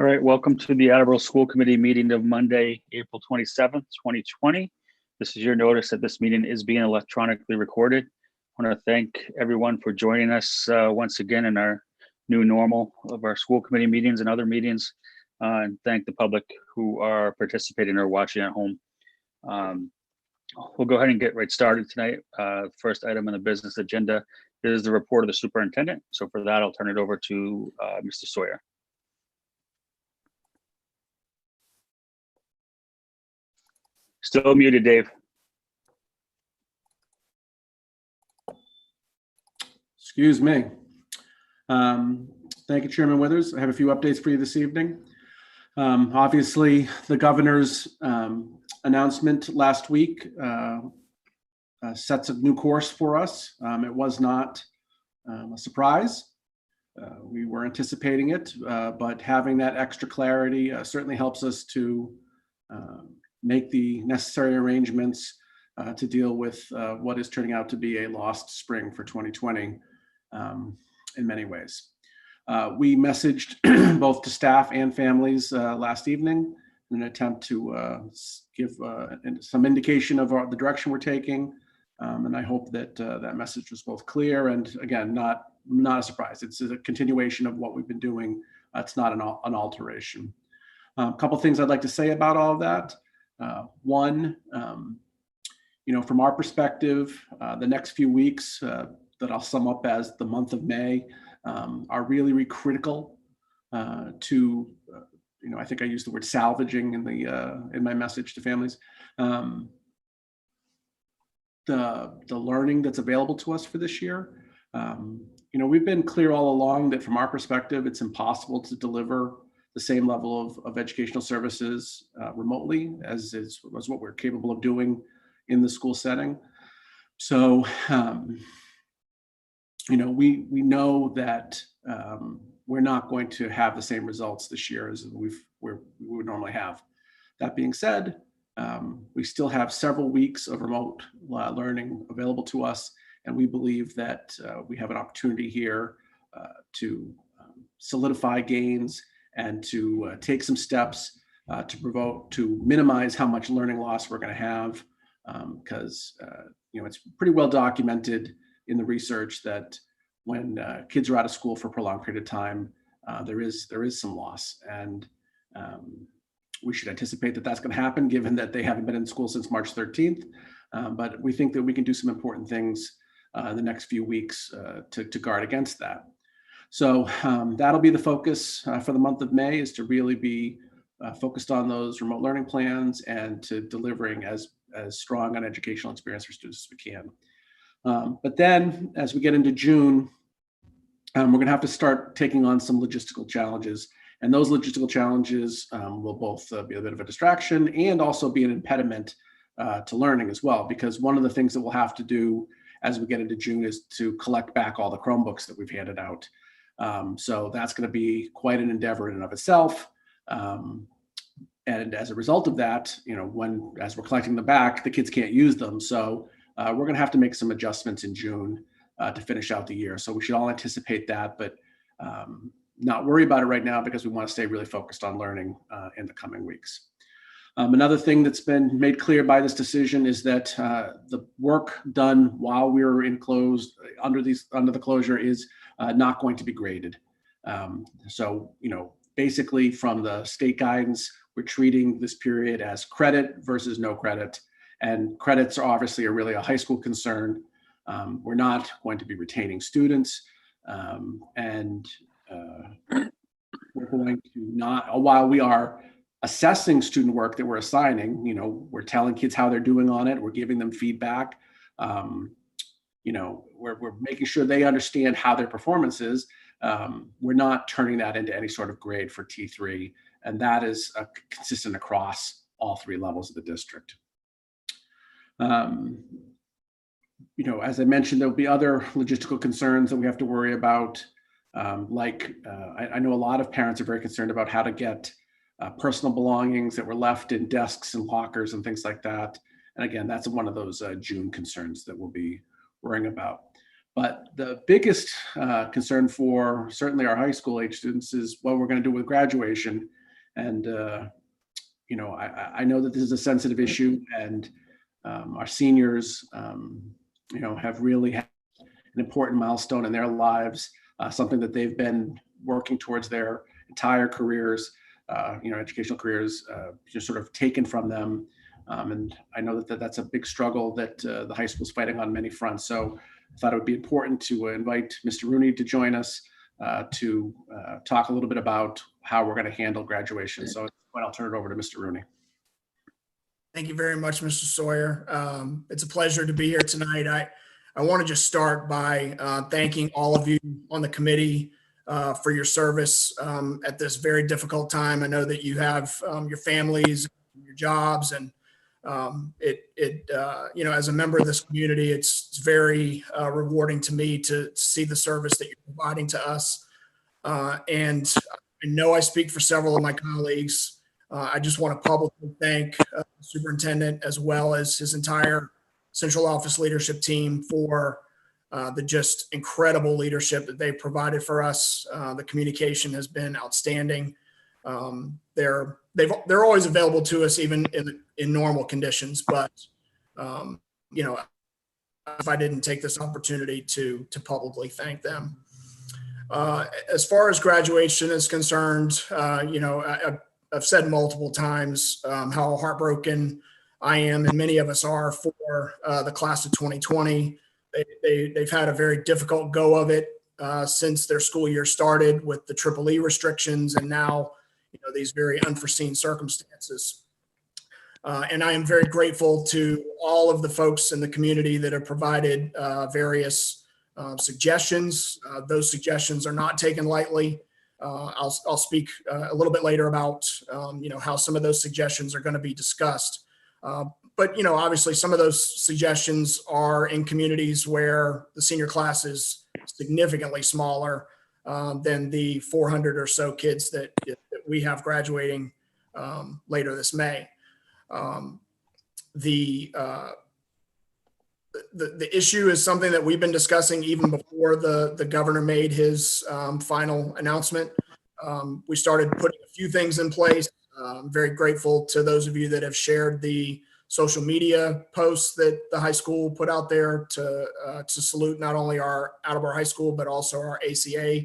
All right, welcome to the Attleboro School Committee meeting of Monday, April 27th, 2020. This is your notice that this meeting is being electronically recorded. I want to thank everyone for joining us once again in our new normal of our school committee meetings and other meetings, and thank the public who are participating or watching at home. We'll go ahead and get right started tonight. First item on the business agenda is the report of the superintendent. So for that, I'll turn it over to Mr. Sawyer. Still muted, Dave. Excuse me. Thank you, Chairman Withers. I have a few updates for you this evening. Obviously, the governor's announcement last week sets a new course for us. It was not a surprise. We were anticipating it, but having that extra clarity certainly helps us to make the necessary arrangements to deal with what is turning out to be a lost spring for 2020 in many ways. We messaged both to staff and families last evening in an attempt to give some indication of the direction we're taking. And I hope that that message was both clear and, again, not a surprise. It's a continuation of what we've been doing. It's not an alteration. A couple things I'd like to say about all of that. One, from our perspective, the next few weeks that I'll sum up as the month of May are really critical to, I think I used the word salvaging in my message to families. The learning that's available to us for this year. We've been clear all along that from our perspective, it's impossible to deliver the same level of educational services remotely as what we're capable of doing in the school setting. So, we know that we're not going to have the same results this year as we would normally have. That being said, we still have several weeks of remote learning available to us, and we believe that we have an opportunity here to solidify gains and to take some steps to minimize how much learning loss we're going to have, because it's pretty well documented in the research that when kids are out of school for a prolonged period of time, there is some loss, and we should anticipate that that's going to happen, given that they haven't been in school since March 13th. But we think that we can do some important things in the next few weeks to guard against that. So that'll be the focus for the month of May, is to really be focused on those remote learning plans and to delivering as strong an educational experience for students as we can. But then as we get into June, we're going to have to start taking on some logistical challenges. And those logistical challenges will both be a bit of a distraction and also be an impediment to learning as well, because one of the things that we'll have to do as we get into June is to collect back all the Chromebooks that we've handed out. So that's going to be quite an endeavor in and of itself. And as a result of that, as we're collecting them back, the kids can't use them. So we're going to have to make some adjustments in June to finish out the year. So we should all anticipate that, but not worry about it right now, because we want to stay really focused on learning in the coming weeks. Another thing that's been made clear by this decision is that the work done while we were under the closure is not going to be graded. So, basically from the state guidance, we're treating this period as credit versus no credit. And credits are obviously really a high school concern. We're not going to be retaining students. And we're going to not, while we are assessing student work that we're assigning, we're telling kids how they're doing on it. We're giving them feedback. We're making sure they understand how their performance is. We're not turning that into any sort of grade for T3. And that is consistent across all three levels of the district. As I mentioned, there'll be other logistical concerns that we have to worry about. I know a lot of parents are very concerned about how to get personal belongings that were left in desks and lockers and things like that. And again, that's one of those June concerns that we'll be worrying about. But the biggest concern for certainly our high school age students is what we're going to do with graduation. And, I know that this is a sensitive issue, and our seniors, have really had an important milestone in their lives, something that they've been working towards their entire careers, educational careers, just sort of taken from them. And I know that that's a big struggle that the high school is fighting on many fronts. So I thought it would be important to invite Mr. Rooney to join us to talk a little bit about how we're going to handle graduation. So I'll turn it over to Mr. Rooney. Thank you very much, Mr. Sawyer. It's a pleasure to be here tonight. I want to just start by thanking all of you on the committee for your service at this very difficult time. I know that you have your families, your jobs, and as a member of this community, it's very rewarding to me to see the service that you're providing to us. And I know I speak for several of my colleagues. I just want to publicly thank the superintendent as well as his entire central office leadership team for the just incredible leadership that they've provided for us. The communication has been outstanding. They're always available to us even in normal conditions, but if I didn't take this opportunity to publicly thank them. As far as graduation is concerned, I've said multiple times how heartbroken I am, and many of us are, for the class of 2020. They've had a very difficult go of it since their school year started with the EEE restrictions, and now these very unforeseen circumstances. And I am very grateful to all of the folks in the community that have provided various suggestions. Those suggestions are not taken lightly. I'll speak a little bit later about how some of those suggestions are going to be discussed. But obviously some of those suggestions are in communities where the senior class is significantly smaller than the 400 or so kids that we have graduating later this May. The issue is something that we've been discussing even before the governor made his final announcement. We started putting a few things in place. I'm very grateful to those of you that have shared the social media posts that the high school put out there to salute not only our Attleboro High School, but also our ACA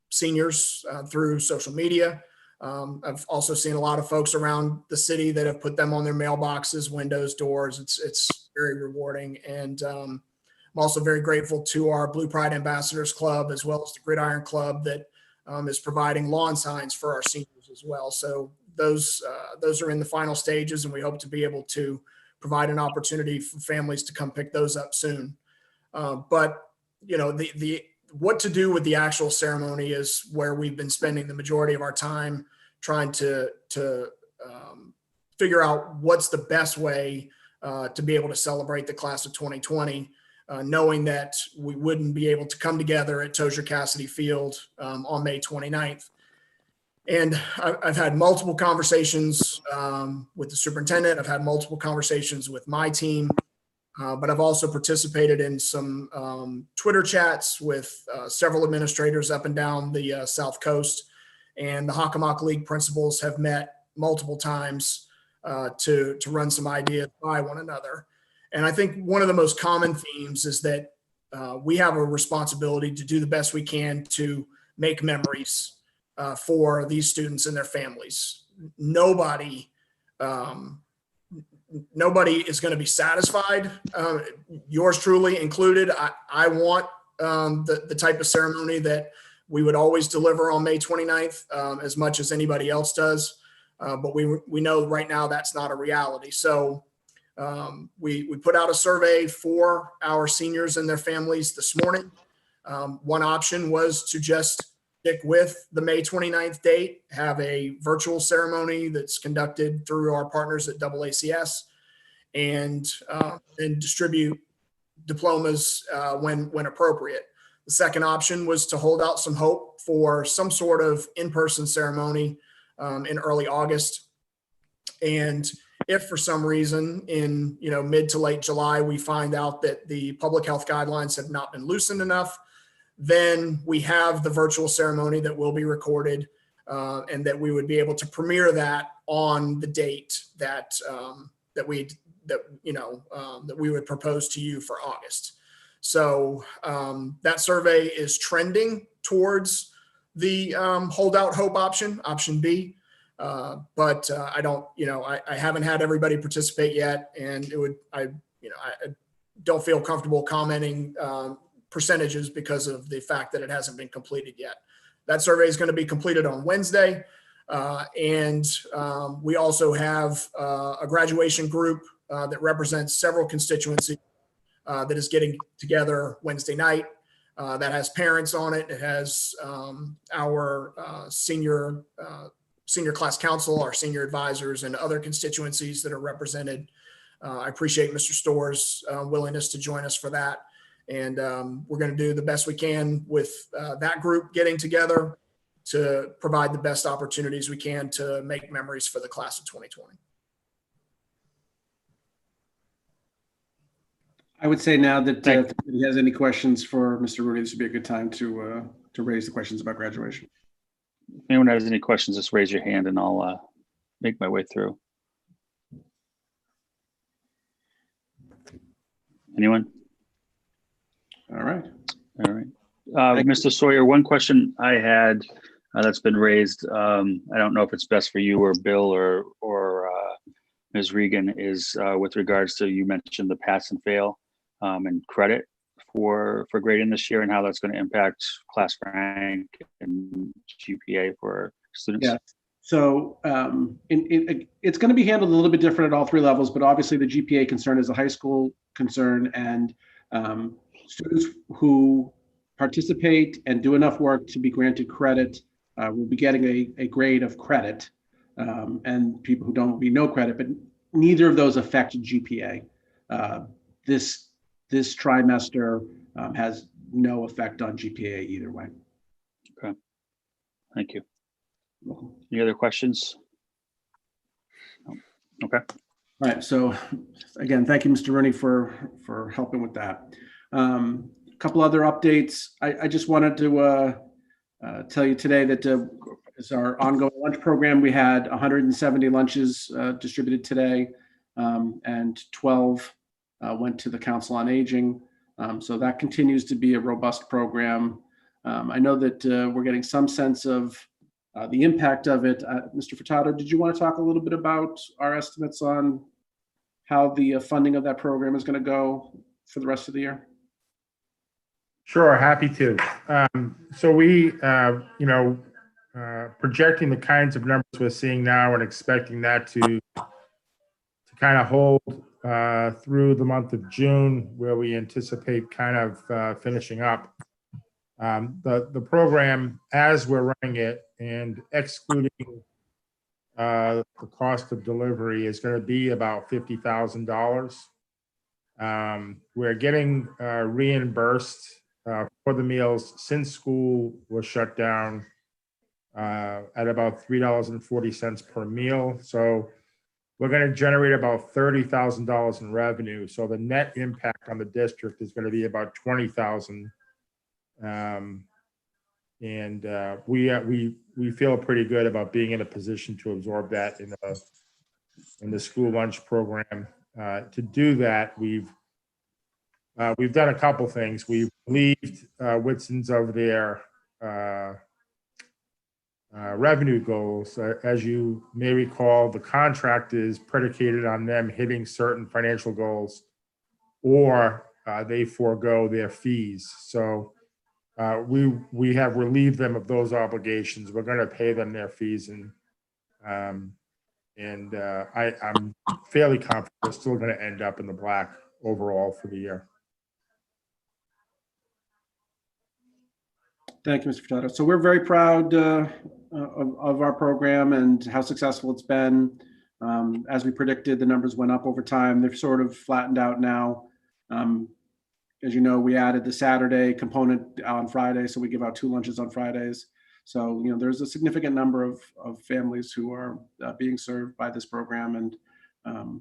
seniors through social media. I've also seen a lot of folks around the city that have put them on their mailboxes, windows, doors. It's very rewarding. And I'm also very grateful to our Blue Pride Ambassadors Club, as well as the Gridiron Club, that is providing lawn signs for our seniors as well. So those are in the final stages, and we hope to be able to provide an opportunity for families to come pick those up soon. But what to do with the actual ceremony is where we've been spending the majority of our time trying to figure out what's the best way to be able to celebrate the class of 2020, knowing that we wouldn't be able to come together at Tozier Cassidy Field on May 29th. And I've had multiple conversations with the superintendent. I've had multiple conversations with my team. But I've also participated in some Twitter chats with several administrators up and down the South Coast, and the Hockomock League principals have met multiple times to run some ideas by one another. And I think one of the most common themes is that we have a responsibility to do the best we can to make memories for these students and their families. Nobody is going to be satisfied, yours truly included. I want the type of ceremony that we would always deliver on May 29th as much as anybody else does. But we know right now that's not a reality. So we put out a survey for our seniors and their families this morning. One option was to just stick with the May 29th date, have a virtual ceremony that's conducted through our partners at AACS, and distribute diplomas when appropriate. The second option was to hold out some hope for some sort of in-person ceremony in early August. And If for some reason in, mid to late July, we find out that the public health guidelines have not been loosened enough, then we have the virtual ceremony that will be recorded, and that we would be able to premiere that on the date that we would propose to you for August. So that survey is trending towards the holdout hope option B. But I don't, I haven't had everybody participate yet, and I don't feel comfortable commenting percentages because of the fact that it hasn't been completed yet. That survey is going to be completed on Wednesday. And we also have a graduation group that represents several constituencies that is getting together Wednesday night. That has parents on it. It has our senior class council, our senior advisors, and other constituencies that are represented. I appreciate Mr. Storr's willingness to join us for that. And we're going to do the best we can with that group getting together to provide the best opportunities we can to make memories for the class of 2020. I would say now that if anybody has any questions for Mr. Rooney, this would be a good time to raise the questions about graduation. If anyone has any questions, just raise your hand and I'll make my way through. Anyone? All right. All right. Mr. Sawyer, one question I had that's been raised, I don't know if it's best for you or Bill or Ms. Regan, is with regards to, you mentioned the pass and fail and credit for grading this year, and how that's going to impact class rank and GPA for students. Yeah. So it's going to be handled a little bit different at all three levels, but obviously the GPA concern is a high school concern, and students who participate and do enough work to be granted credit will be getting a grade of credit, and people who don't will be no credit, but neither of those affect GPA. This trimester has no effect on GPA either way. Okay, thank you. Any other questions? No. Okay. All right. So again, thank you, Mr. Rooney, for helping with that. A couple other updates. I just wanted to tell you today that as our ongoing lunch program, we had 170 lunches distributed today, and 12 went to the Council on Aging. So that continues to be a robust program. I know that we're getting some sense of the impact of it. Mr. Furtado, did you want to talk a little bit about our estimates on how the funding of that program is going to go for the rest of the year? Sure, happy to. So we, projecting the kinds of numbers we're seeing now and expecting that to kind of hold through the month of June, where we anticipate kind of finishing up. The program, as we're running it and excluding the cost of delivery, is going to be about $50,000. We're getting reimbursed for the meals since school was shut down at about $3.40 per meal. So we're going to generate about $30,000 in revenue. So the net impact on the district is going to be about $20,000. We feel pretty good about being in a position to absorb that in the school lunch program. To do that, we've done a couple things. We've relieved Whitson's of their revenue goals. As you may recall, the contract is predicated on them hitting certain financial goals, or they forego their fees. So we have relieved them of those obligations. We're going to pay them their fees, and I'm fairly confident we're still going to end up in the black overall for the year. Thank you, Mr. Furtado. So we're very proud of our program and how successful it's been. As we predicted, the numbers went up over time. They've sort of flattened out now. As you know, we added the Saturday component on Friday, so we give out 2 lunches on Fridays. So, there's a significant number of families who are being served by this program, and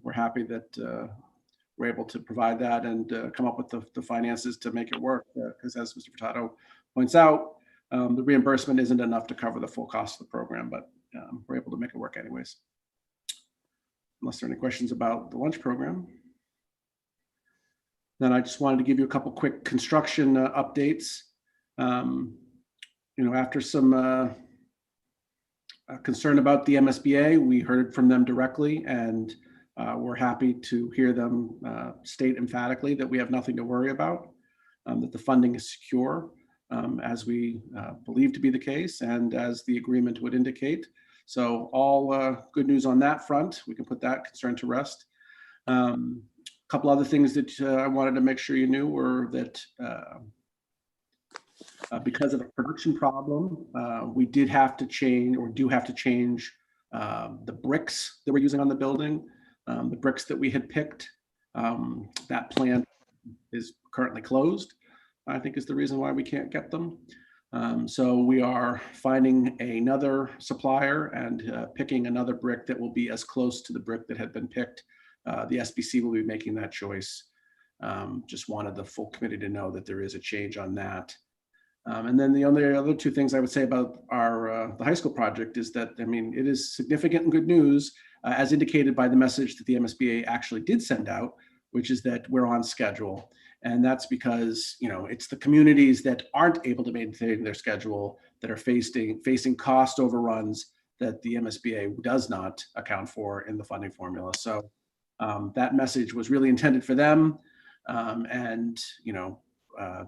we're happy that we're able to provide that and come up with the finances to make it work. Because as Mr. Furtado points out, the reimbursement isn't enough to cover the full cost of the program, but we're able to make it work anyways. Unless there are any questions about the lunch program. Then I just wanted to give you a couple quick construction updates. After some concern about the MSBA, we heard from them directly, and we're happy to hear them state emphatically that we have nothing to worry about, that the funding is secure, as we believe to be the case and as the agreement would indicate. So all good news on that front. We can put that concern to rest. A couple other things that I wanted to make sure you knew were that because of a production problem, we did have to change, or do have to change, the bricks that we're using on the building. The bricks that we had picked, that plant is currently closed, I think is the reason why we can't get them. So we are finding another supplier and picking another brick that will be as close to the brick that had been picked. The SBC will be making that choice. Just wanted the full committee to know that there is a change on that. And then the other two things I would say about our the high school project is that, I mean, it is significant and good news, as indicated by the message that the MSBA actually did send out, which is that we're on schedule. And that's because, it's the communities that aren't able to maintain their schedule that are facing cost overruns that the MSBA does not account for in the funding formula. So that message was really intended for them.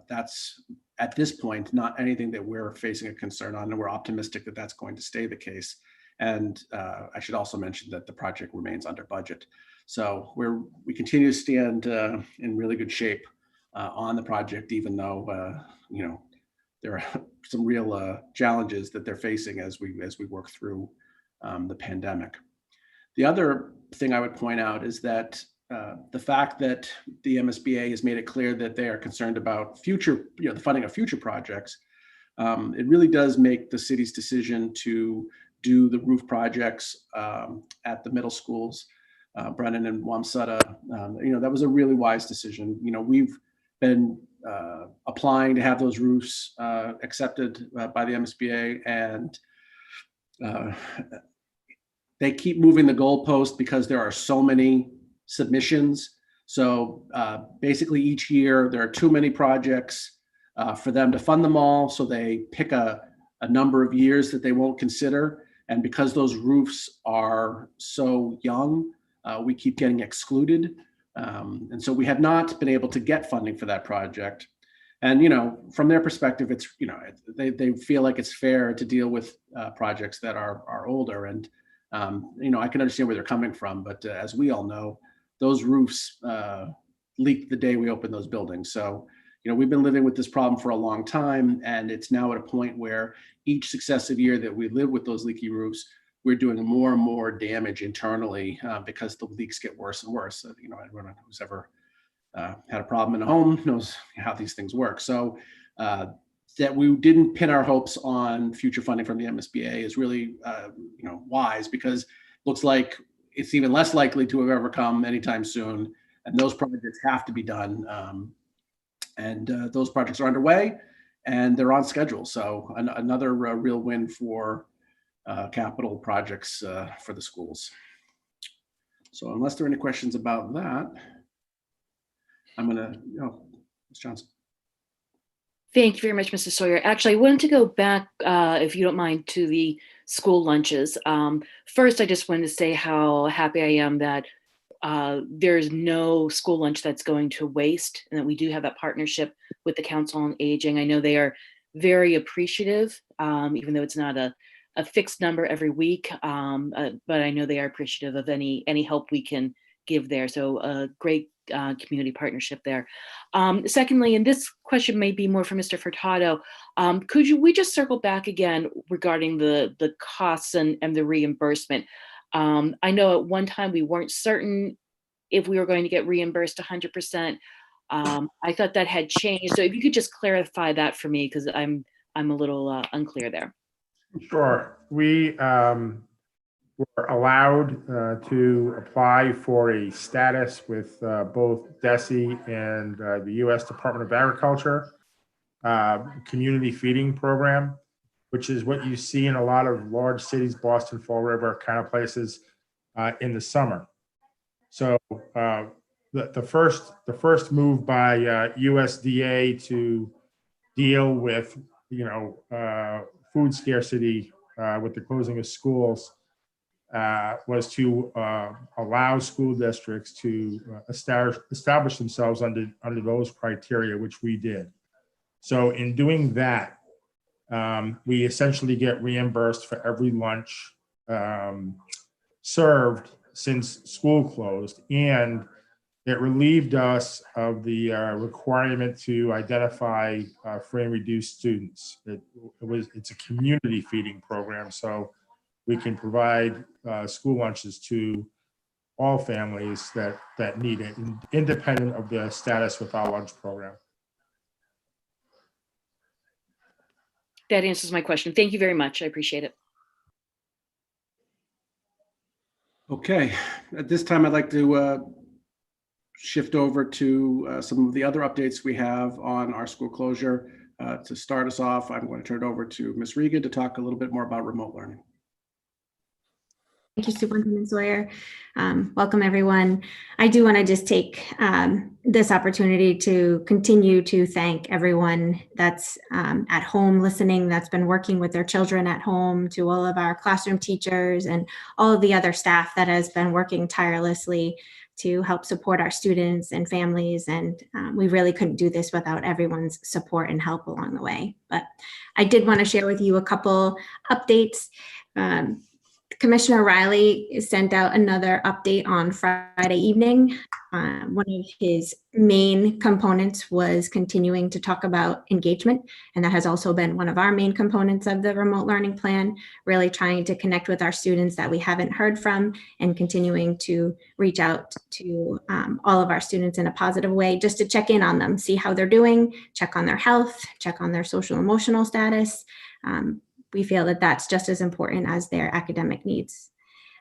That's at this point not anything that we're facing a concern on, and we're optimistic that that's going to stay the case. And I should also mention that the project remains under budget. So we continue to stand in really good shape on the project, even though there are some real challenges that they're facing as we work through the pandemic. The other thing I would point out is that the fact that the MSBA has made it clear that they are concerned about future, the funding of future projects, it really does make the city's decision to do the roof projects at the middle schools, Brennan and Wamsutta. That was a really wise decision. We've been applying to have those roofs accepted by the MSBA, and they keep moving the goalpost because there are so many submissions. So basically each year there are too many projects for them to fund them all. So they pick a number of years that they won't consider. And because those roofs are so young, we keep getting excluded. And so we have not been able to get funding for that project. And, from their perspective, it's, they feel like it's fair to deal with projects that are older. And, I can understand where they're coming from, but as we all know, those roofs leaked the day we opened those buildings. So, we've been living with this problem for a long time, and it's now at a point where each successive year that we live with those leaky roofs, we're doing more and more damage internally because the leaks get worse and worse. Everyone who's ever had a problem in a home knows how these things work. So that we didn't pin our hopes on future funding from the MSBA is really, wise, because it looks like it's even less likely to have ever come anytime soon. And those projects have to be done. Those projects are underway and they're on schedule. So another real win for capital projects for the schools. So unless there are any questions about that, I'm gonna, Ms. Johnson. Thank you very much, Mr. Sawyer. Actually, I wanted to go back, if you don't mind, to the school lunches. First, I just wanted to say how happy I am that there's no school lunch that's going to waste, and that we do have that partnership with the Council on Aging. I know they are very appreciative, even though it's not a fixed number every week, but I know they are appreciative of any help we can give there. So a great community partnership there. Secondly, and this question may be more for Mr. Furtado, we just circle back again regarding the costs and the reimbursement? I know at one time we weren't certain if we were going to get reimbursed 100%. I thought that had changed. So if you could just clarify that for me, because I'm a little unclear there. Sure. We were allowed to apply for a status with both DESE and the U.S. Department of Agriculture community feeding program, which is what you see in a lot of large cities, Boston, Fall River kind of places in the summer. So the first move by USDA to deal with food scarcity with the closing of schools was to allow school districts to establish themselves under those criteria, which we did. So in doing that, we essentially get reimbursed for every lunch served since school closed, and it relieved us of the requirement to identify free and reduced students. It's a community feeding program, so we can provide school lunches to all families that need it, independent of the status with our lunch program. That answers my question. Thank you very much. I appreciate it. Okay, at this time, I'd like to shift over to some of the other updates we have on our school closure. To start us off, I'm going to turn it over to Ms. Regan to talk a little bit more about remote learning. Thank you, Superintendent Sawyer. Welcome, everyone. I do want to just take this opportunity to continue to thank everyone that's at home listening, that's been working with their children at home, to all of our classroom teachers and all of the other staff that has been working tirelessly to help support our students and families. And we really couldn't do this without everyone's support and help along the way. But I did want to share with you a couple updates. Commissioner Riley sent out another update on Friday evening. One of his main components was continuing to talk about engagement, and that has also been one of our main components of the remote learning plan, really trying to connect with our students that we haven't heard from and continuing to reach out to all of our students in a positive way, just to check in on them, see how they're doing, check on their health, check on their social emotional status. We feel that that's just as important as their academic needs.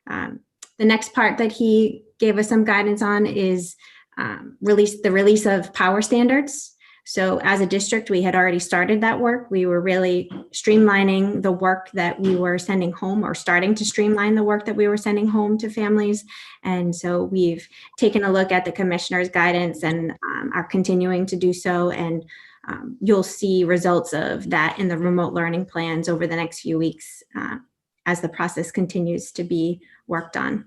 The next part that he gave us some guidance on is the release of power standards. So as a district, we had already started that work. We were really streamlining the work that we were sending home, or starting to streamline the work that we were sending home to families. And so we've taken a look at the commissioner's guidance and are continuing to do so. And you'll see results of that in the remote learning plans over the next few weeks as the process continues to be worked on.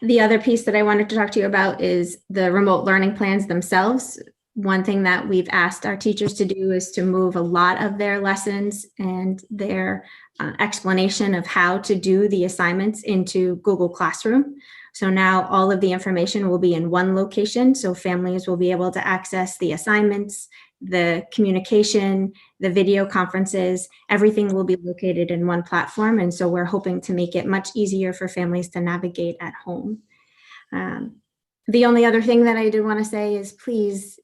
The other piece that I wanted to talk to you about is the remote learning plans themselves. One thing that we've asked our teachers to do is to move a lot of their lessons and their explanation of how to do the assignments into Google Classroom. So now all of the information will be in one location, so families will be able to access the assignments, the communication, the video conferences, everything will be located in one platform. And so we're hoping to make it much easier for families to navigate at home. The only other thing that I did want to say is, please,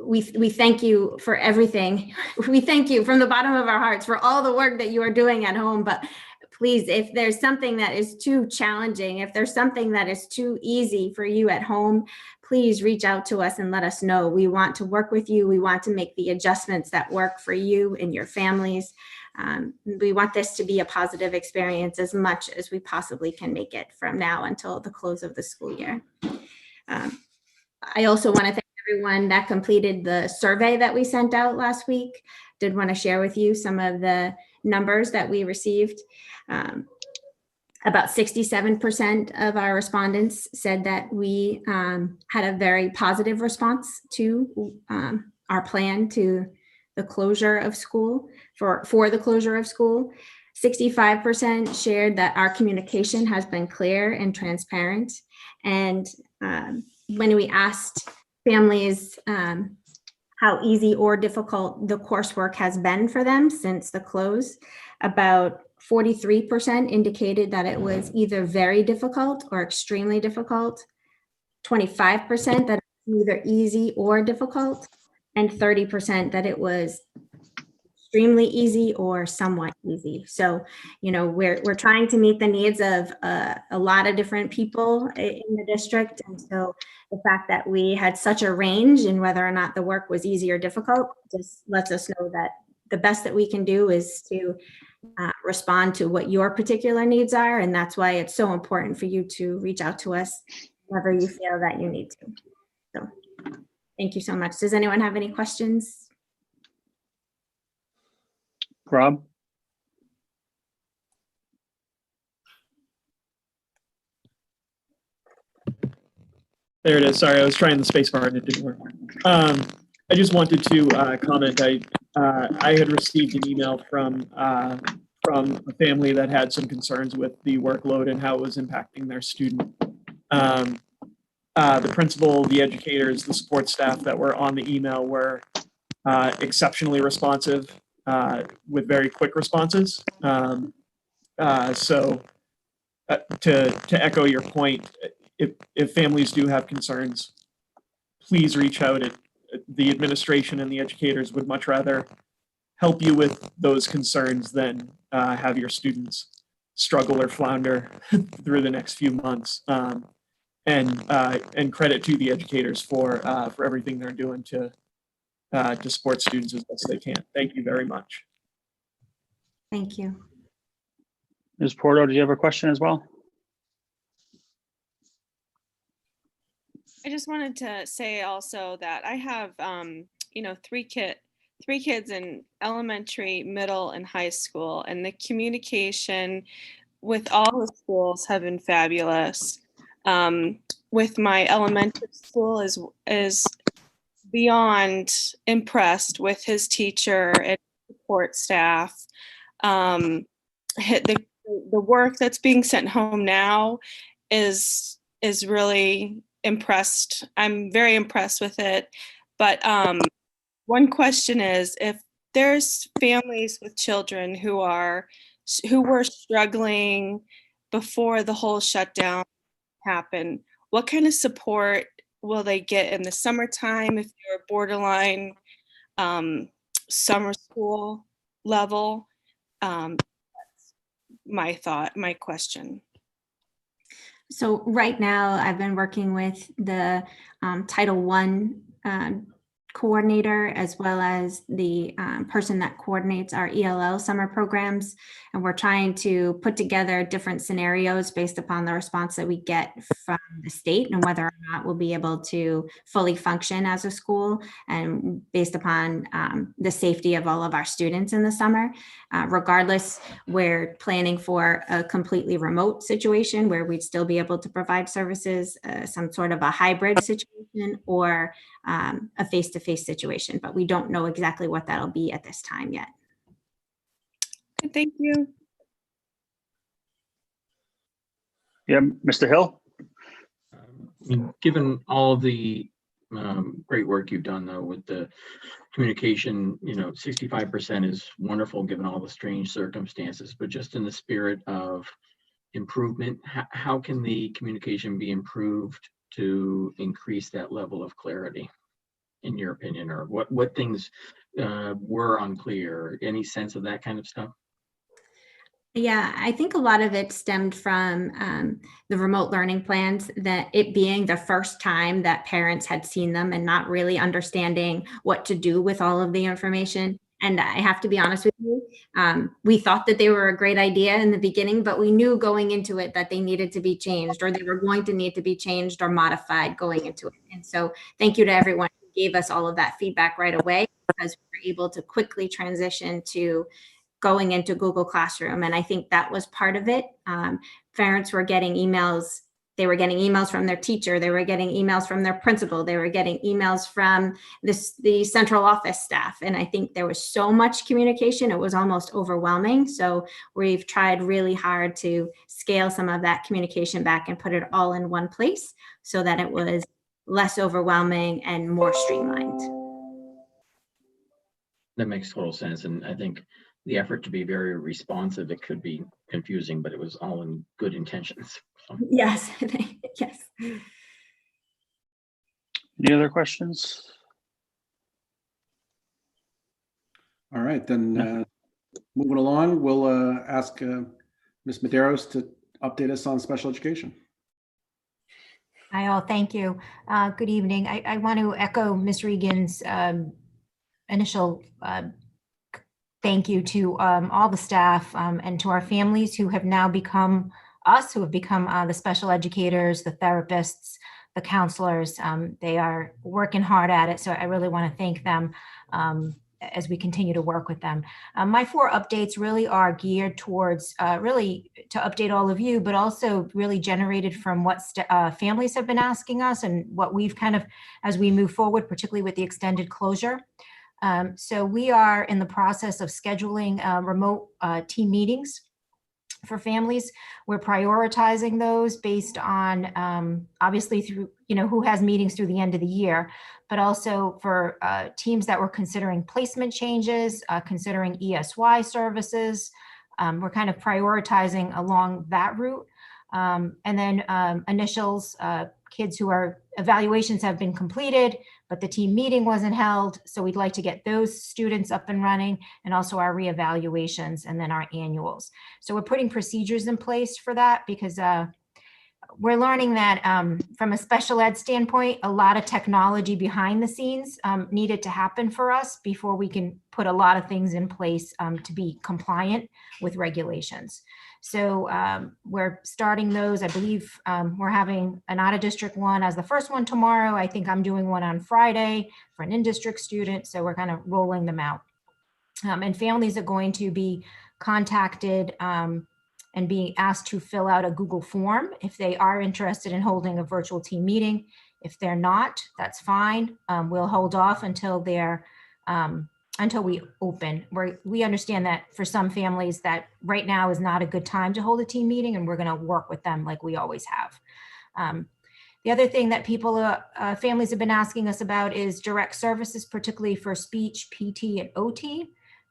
we thank you for everything. We thank you from the bottom of our hearts for all the work that you are doing at home. But please, if there's something that is too challenging, if there's something that is too easy for you at home, please reach out to us and let us know. We want to work with you. We want to make the adjustments that work for you and your families. We want this to be a positive experience as much as we possibly can make it from now until the close of the school year. I also want to thank everyone that completed the survey that we sent out last week. Did want to share with you some of the numbers that we received. About 67% of our respondents said that we had a very positive response to our plan to the closure of school, for the closure of school. 65% shared that our communication has been clear and transparent. And when we asked families how easy or difficult the coursework has been for them since the close, about 43% indicated that it was either very difficult or extremely difficult, 25% that it was either easy or difficult, and 30% that it was extremely easy or somewhat easy. So, we're trying to meet the needs of a lot of different people in the district. And so the fact that we had such a range in whether or not the work was easy or difficult just lets us know that the best that we can do is to respond to what your particular needs are. And that's why it's so important for you to reach out to us whenever you feel that you need to. So thank you so much. Does anyone have any questions? Rob? There it is. Sorry, I was trying the space bar and it didn't work. I just wanted to comment. I had received an email from a family that had some concerns with the workload and how it was impacting their student. The principal, the educators, the support staff that were on the email were exceptionally responsive with very quick responses. So to echo your point, if families do have concerns, please reach out. The administration and the educators would much rather help you with those concerns than have your students struggle or flounder through the next few months. And credit to the educators for everything they're doing to support students as best they can. Thank you very much. Thank you. Ms. Porto, do you have a question as well? I just wanted to say also that I have, three kids in elementary, middle, and high school, and the communication with all the schools have been fabulous. With my elementary school is beyond impressed with his teacher and support staff. The work that's being sent home now is really impressed. I'm very impressed with it. But one question is, if there's families with children who were struggling before the whole shutdown happened, what kind of support will they get in the summertime if you're borderline summer school level? That's my question. So right now, I've been working with the Title I coordinator, as well as the person that coordinates our ELL summer programs. And we're trying to put together different scenarios based upon the response that we get from the state and whether or not we'll be able to fully function as a school, and based upon the safety of all of our students in the summer. Regardless, we're planning for a completely remote situation where we'd still be able to provide services, some sort of a hybrid situation, or a face-to-face situation, but we don't know exactly what that'll be at this time yet. Thank you. Yeah, Mr. Hill? Given all of the great work you've done though with the communication, 65% is wonderful given all the strange circumstances, but just in the spirit of improvement, how can the communication be improved to increase that level of clarity, in your opinion, or what things were unclear? Any sense of that kind of stuff? Yeah, I think a lot of it stemmed from the remote learning plans, that it being the first time that parents had seen them and not really understanding what to do with all of the information. And I have to be honest with you, we thought that they were a great idea in the beginning, but we knew going into it that they needed to be changed, or they were going to need to be changed or modified going into it. And so thank you to everyone who gave us all of that feedback right away, because we were able to quickly transition to going into Google Classroom. And I think that was part of it. Parents were getting emails. They were getting emails from their teacher. They were getting emails from their principal. They were getting emails from the central office staff. And I think there was so much communication, it was almost overwhelming. So we've tried really hard to scale some of that communication back and put it all in one place so that it was less overwhelming and more streamlined. That makes total sense. And I think the effort to be very responsive, it could be confusing, but it was all in good intentions. So. Yes, yes. Any other questions? All right, then moving along, we'll ask Ms. Maderos to update us on special education. Hi, all. Thank you. Good evening. I want to echo Ms. Regan's initial thank you to all the staff and to our families who have now become us, who have become the special educators, the therapists, the counselors. They are working hard at it. So I really want to thank them as we continue to work with them. My 4 updates really are geared towards really to update all of you, but also really generated from what families have been asking us and what we've kind of, as we move forward, particularly with the extended closure. So we are in the process of scheduling remote team meetings for families. We're prioritizing those based on obviously through, who has meetings through the end of the year, but also for teams that were considering placement changes, considering ESY services. We're kind of prioritizing along that route. And then initials, kids who are evaluations have been completed, but the team meeting wasn't held. So we'd like to get those students up and running, and also our reevaluations and then our annuals. So we're putting procedures in place for that because we're learning that from a special ed standpoint, a lot of technology behind the scenes needed to happen for us before we can put a lot of things in place to be compliant with regulations. So we're starting those. I believe we're having an out-of-district one as the first one tomorrow. I think I'm doing one on Friday for an in-district student. So we're kind of rolling them out. And families are going to be contacted and being asked to fill out a Google form if they are interested in holding a virtual team meeting. If they're not, that's fine. We'll hold off until they're until we open. We understand that for some families that right now is not a good time to hold a team meeting, and we're going to work with them like we always have. The other thing that families have been asking us about is direct services, particularly for speech, PT, and OT.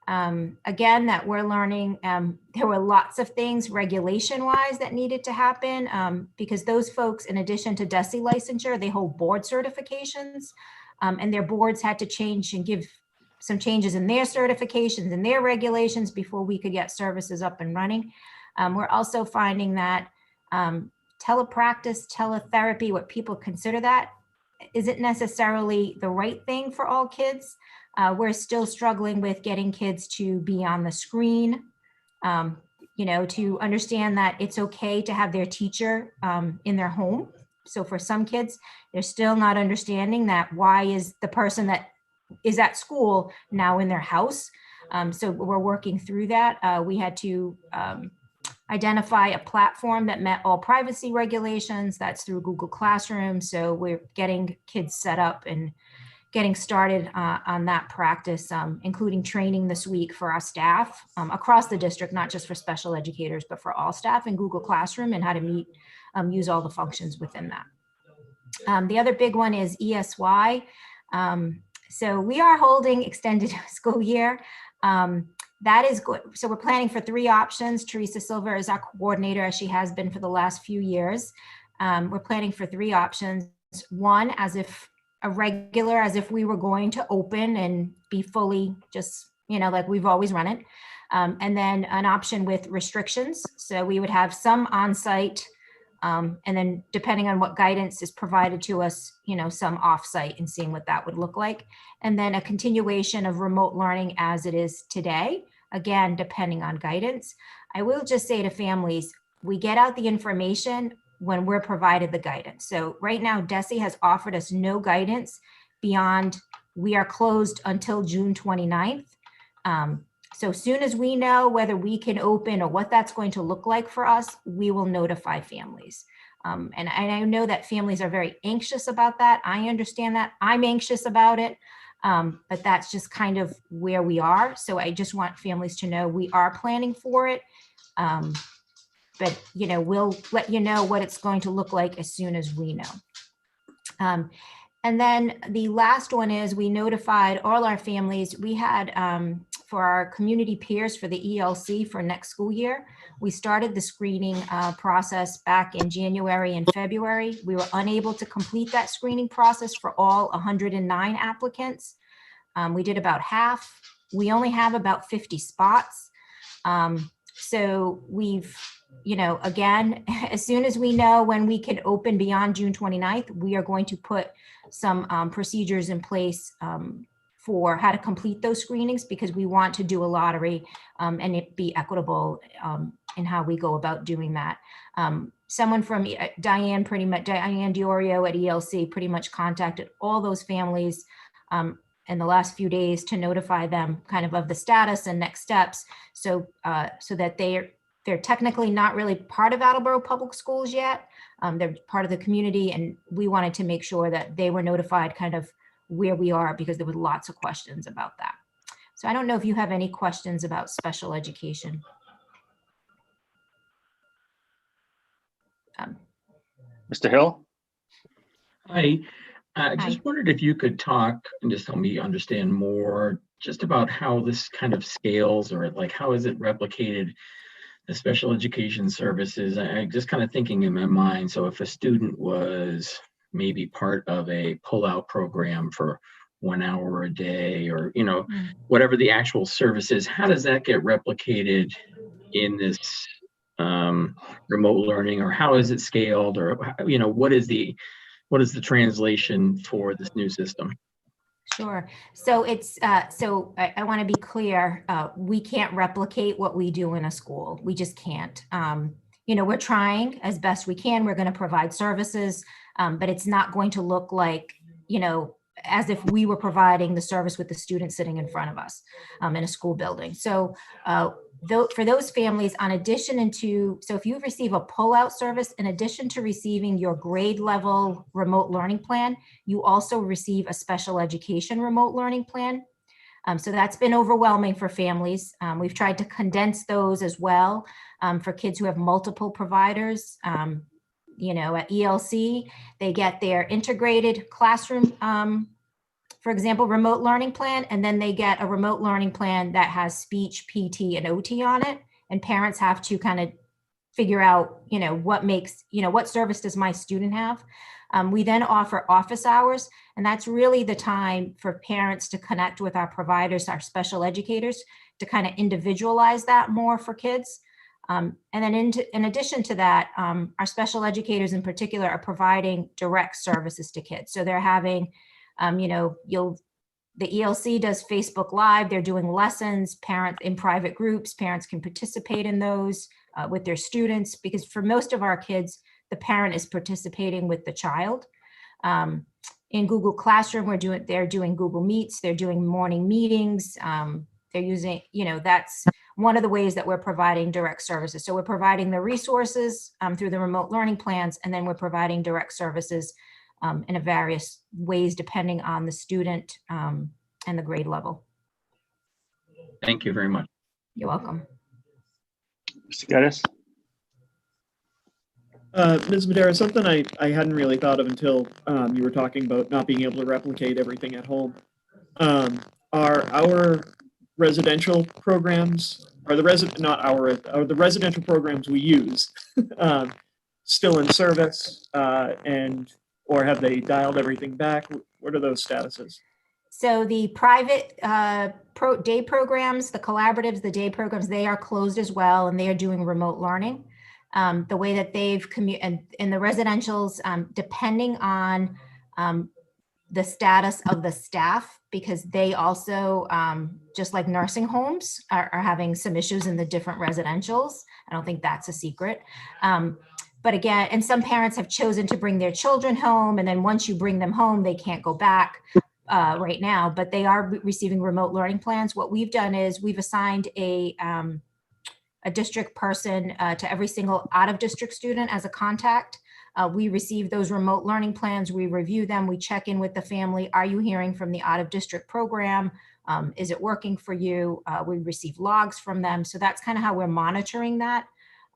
Again, that we're learning, there were lots of things regulation-wise that needed to happen because those folks, in addition to DESE licensure, they hold board certifications, and their boards had to change and give some changes in their certifications and their regulations before we could get services up and running. We're also finding that telepractice, teletherapy, what people consider that, isn't necessarily the right thing for all kids. We're still struggling with getting kids to be on the screen, to understand that it's okay to have their teacher in their home. So for some kids, they're still not understanding that why is the person that is at school now in their house. So we're working through that. We had to identify a platform that met all privacy regulations. That's through Google Classroom. So we're getting kids set up and getting started on that practice, including training this week for our staff across the district, not just for special educators, but for all staff in Google Classroom and how to use all the functions within that. The other big one is ESY. So we are holding extended school year. That is good. So we're planning for 3 options. Teresa Silver is our coordinator, as she has been for the last few years. We're planning for 3 options. One, as if we were going to open and be fully just, like we've always run it. And then an option with restrictions. So we would have some on-site, and then depending on what guidance is provided to us, some off-site, and seeing what that would look like. And then a continuation of remote learning as it is today, again, depending on guidance. I will just say to families, we get out the information when we're provided the guidance. So right now, DESE has offered us no guidance beyond we are closed until June 29th. So as soon as we know whether we can open or what that's going to look like for us, we will notify families. And I know that families are very anxious about that. I understand that. I'm anxious about it, but that's just kind of where we are. So I just want families to know we are planning for it. But, we'll let you know what it's going to look like as soon as we know. And then the last one is we notified all our families. We had for our community peers for the ELC for next school year, we started the screening process back in January and February. We were unable to complete that screening process for all 109 applicants. We did about half. We only have about 50 spots. So we've, again, as soon as we know when we can open beyond June 29th, we are going to put some procedures in place for how to complete those screenings, because we want to do a lottery and it be equitable in how we go about doing that. Someone from Diane Diorio at ELC pretty much contacted all those families in the last few days to notify them kind of the status and next steps. So that they're technically not really part of Attleboro Public Schools yet. They're part of the community, and we wanted to make sure that they were notified kind of where we are, because there were lots of questions about that. So I don't know if you have any questions about special education. Mr. Hill? I Hi. just wondered if you could talk and just help me understand more just about how this kind of scales, or like how is it replicated, the special education services. I'm just kind of thinking in my mind. So if a student was maybe part of a pull-out program for 1 hour a day, or, whatever the actual service is, how does that get replicated in this remote learning, or how is it scaled, or, what is the translation for this new system? Sure. So it's so I want to be clear. We can't replicate what we do in a school. We just can't. We're trying as best we can. We're going to provide services, but it's not going to look like, as if we were providing the service with the student sitting in front of us in a school building. So for those families, so if you receive a pull-out service, in addition to receiving your grade level remote learning plan, you also receive a special education remote learning plan. So that's been overwhelming for families. We've tried to condense those as well for kids who have multiple providers. At ELC, they get their integrated classroom, for example, remote learning plan, and then they get a remote learning plan that has speech, PT, and OT on it. And parents have to kind of figure out, what service does my student have? We then offer office hours, and that's really the time for parents to connect with our providers, our special educators, to kind of individualize that more for kids. And then in addition to that, our special educators in particular are providing direct services to kids. So they're having, the ELC does Facebook Live. They're doing lessons, parents in private groups. Parents can participate in those with their students, because for most of our kids, the parent is participating with the child. In Google Classroom, they're doing Google Meets. They're doing morning meetings. They're using, that's one of the ways that we're providing direct services. So we're providing the resources through the remote learning plans, and then we're providing direct services in a various ways, depending on the student and the grade level. Thank you very much. You're welcome. Mr. Geddes? Ms. Madera, something I hadn't really thought of until you were talking about not being able to replicate everything at home. Are our residential programs, are the residential programs we use still in service, or have they dialed everything back? What are those statuses? So the private day programs, the collaboratives, the day programs, they are closed as well, and they are doing remote learning. The way that they've and in the residentials, depending on the status of the staff, because they also, just like nursing homes, are having some issues in the different residentials. I don't think that's a secret. But again, and some parents have chosen to bring their children home, and then once you bring them home, they can't go back right now, but they are receiving remote learning plans. What we've done is we've assigned a district person to every single out-of-district student as a contact. We receive those remote learning plans, we review them, we check in with the family. Are you hearing from the out-of-district program? Is it working for you? We receive logs from them. So that's kind of how we're monitoring that.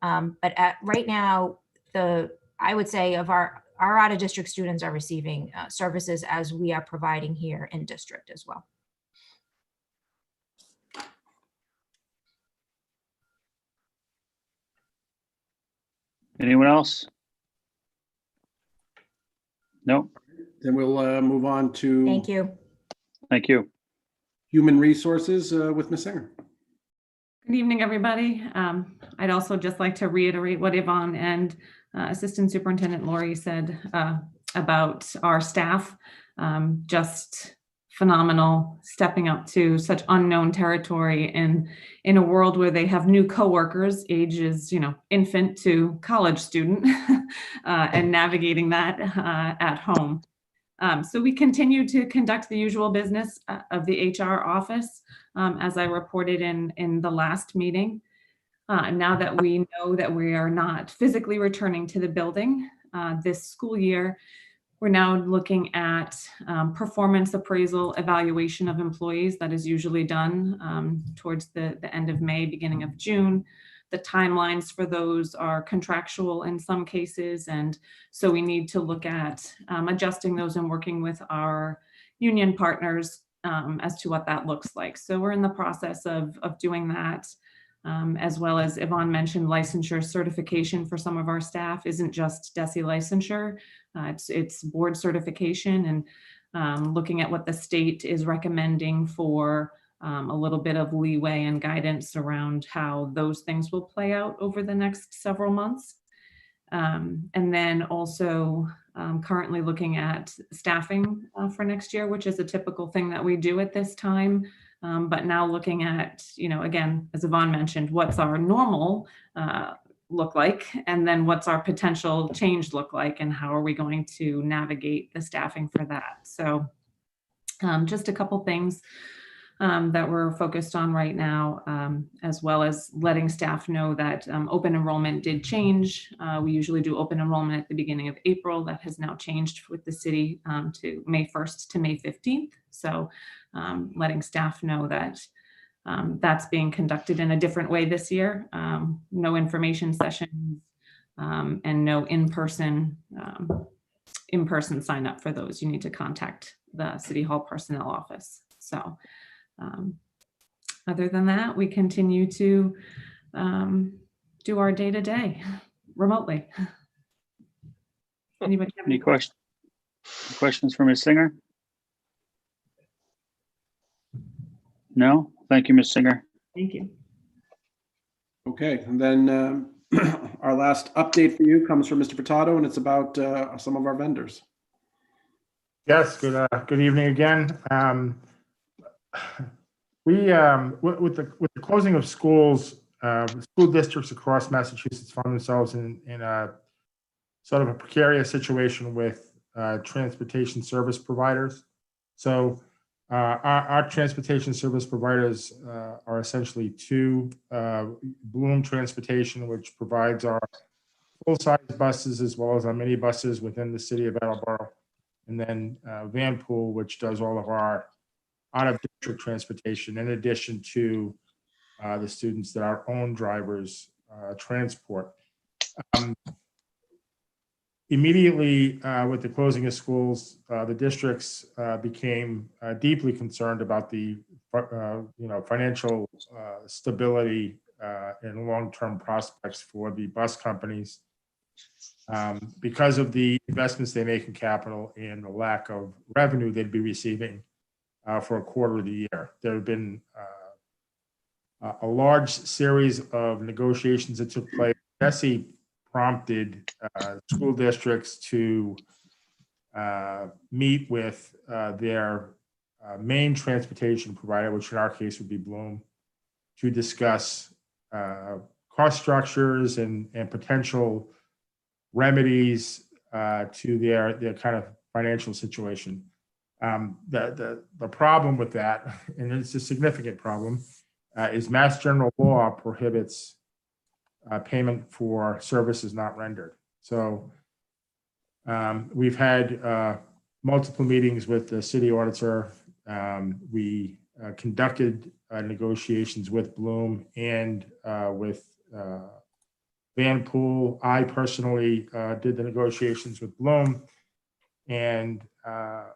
But right now, I would say of our out-of-district students are receiving services as we are providing here in district as well. Anyone else? No? Then we'll move on to. Thank you. Thank you. Human Resources with Ms. Singer. Good evening, everybody. I'd also just like to reiterate what Yvonne and Assistant Superintendent Lori said about our staff. Just phenomenal, stepping up to such unknown territory in a world where they have new coworkers, ages, infant to college student, and navigating that at home. So we continue to conduct the usual business of the HR office, as I reported in the last meeting. Now that we know that we are not physically returning to the building this school year, we're now looking at performance appraisal evaluation of employees. That is usually done towards the end of May, beginning of June. The timelines for those are contractual in some cases, and so we need to look at adjusting those and working with our union partners as to what that looks like. So we're in the process of doing that, as well as Yvonne mentioned, licensure certification for some of our staff isn't just DESE licensure, it's board certification, and looking at what the state is recommending for a little bit of leeway and guidance around how those things will play out over the next several months. And then also currently looking at staffing for next year, which is a typical thing that we do at this time. But now looking at, again, as Yvonne mentioned, what's our normal look like, and then what's our potential change look like, and how are we going to navigate the staffing for that? So just a couple things that we're focused on right now, as well as letting staff know that open enrollment did change. We usually do open enrollment at the beginning of April. That has now changed with the city to May 1st to May 15th. So letting staff know that that's being conducted in a different way this year. No information sessions and no in-person sign up for those. You need to contact the City Hall Personnel Office. So other than that, we continue to do our day-to-day remotely. Anybody have Any questions for Ms. Singer? No? Thank you, Ms. Singer. Thank you. Okay, and then our last update for you comes from Mr. Furtado, and it's about some of our vendors. Yes, good evening again. We with the closing of schools, school districts across Massachusetts found themselves in a sort of a precarious situation with transportation service providers. So our transportation service providers are essentially two: Bloom Transportation, which provides our full-size buses as well as our mini buses within the city of Attleboro, and then Vanpool, which does all of our out-of-district transportation, in addition to the students that our own drivers transport. Immediately with the closing of schools, the districts became deeply concerned about the financial stability and long-term prospects for the bus companies because of the investments they make in capital and the lack of revenue they'd be receiving for a quarter of the year. There have been a large series of negotiations that took place. DESE prompted school districts to meet with their main transportation provider, which in our case would be Bloom, to discuss cost structures and potential remedies to their kind of financial situation. The problem with that, and it's a significant problem, is Mass General Law prohibits payment for services not rendered. So we've had multiple meetings with the city auditor. We conducted negotiations with Bloom and with Vanpool. I personally did the negotiations with Bloom, and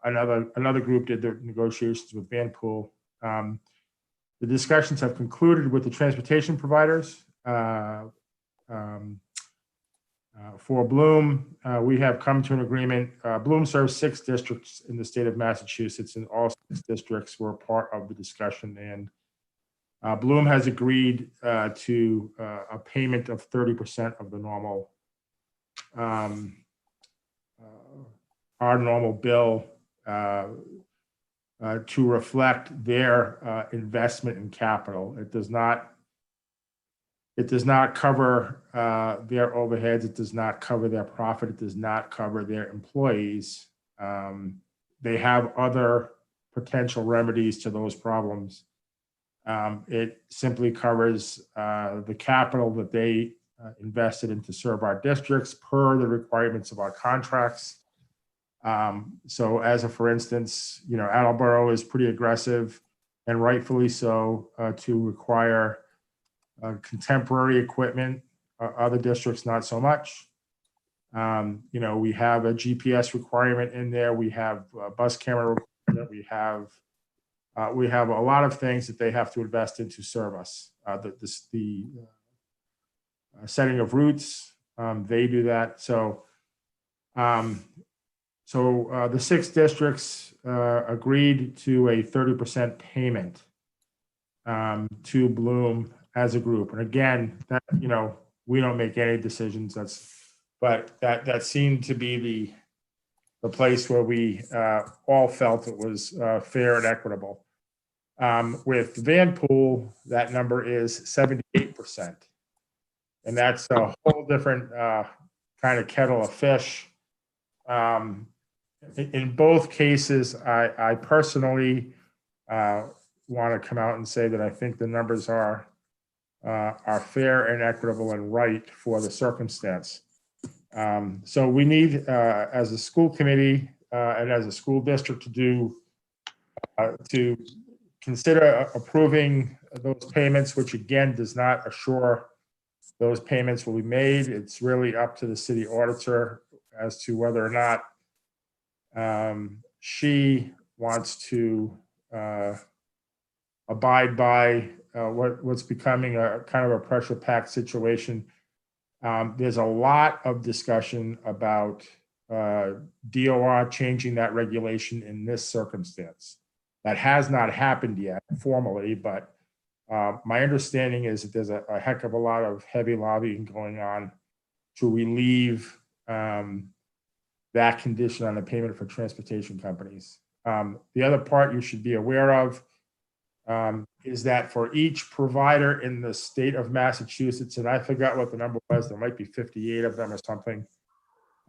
another group did the negotiations with Vanpool. The discussions have concluded with the transportation providers. For Bloom, we have come to an agreement. Bloom serves 6 districts in the state of Massachusetts, and all 6 districts were part of the discussion. And Bloom has agreed to a payment of 30% of the normal, our normal bill to reflect their investment in capital. It does not cover their overheads. It does not cover their profit. It does not cover their employees. They have other potential remedies to those problems. It simply covers the capital that they invested in to serve our districts per the requirements of our contracts. So as a, for instance, Attleboro is pretty aggressive, and rightfully so, to require contemporary equipment. Other districts, not so much. We have a GPS requirement in there. We have a bus camera requirement. We have a lot of things that they have to invest in to serve us. The setting of routes, they do that. So the 6 districts agreed to a 30% payment to Bloom as a group. And again, that, we don't make any decisions. But that seemed to be the place where we all felt it was fair and equitable. With Vanpool, that number is 78%. And that's a whole different kind of kettle of fish. In both cases, I personally want to come out and say that I think the numbers are fair and equitable and right for the circumstance. So we need, as a school committee and as a school district, to consider approving those payments, which again does not assure those payments will be made. It's really up to the city auditor as to whether or not she wants to abide by what's becoming a kind of a pressure-packed situation. There's a lot of discussion about DOR changing that regulation in this circumstance. That has not happened yet formally, but my understanding is that there's a heck of a lot of heavy lobbying going on to relieve that condition on the payment for transportation companies. The other part you should be aware of is that for each provider in the state of Massachusetts, and I forgot what the number was, there might be 58 of them or something,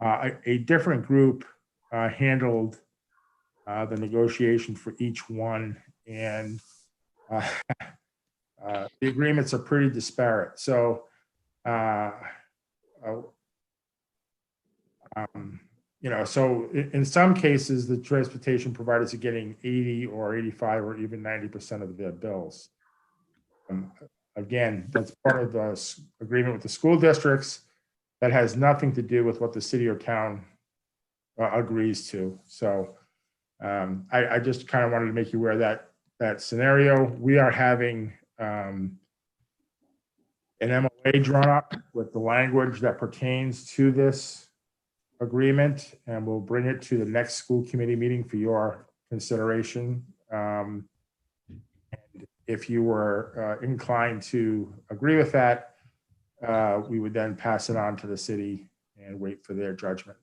a different group handled the negotiation for each one, and the agreements are pretty disparate. So, so in some cases, the transportation providers are getting 80 or 85 or even 90% of their bills. Again, that's part of the agreement with the school districts. That has nothing to do with what the city or town agrees to. So I just kind of wanted to make you aware of that scenario. We are having an MOA drawn up with the language that pertains to this agreement, and we'll bring it to the next school committee meeting for your consideration. And if you were inclined to agree with that, we would then pass it on to the city and wait for their judgment.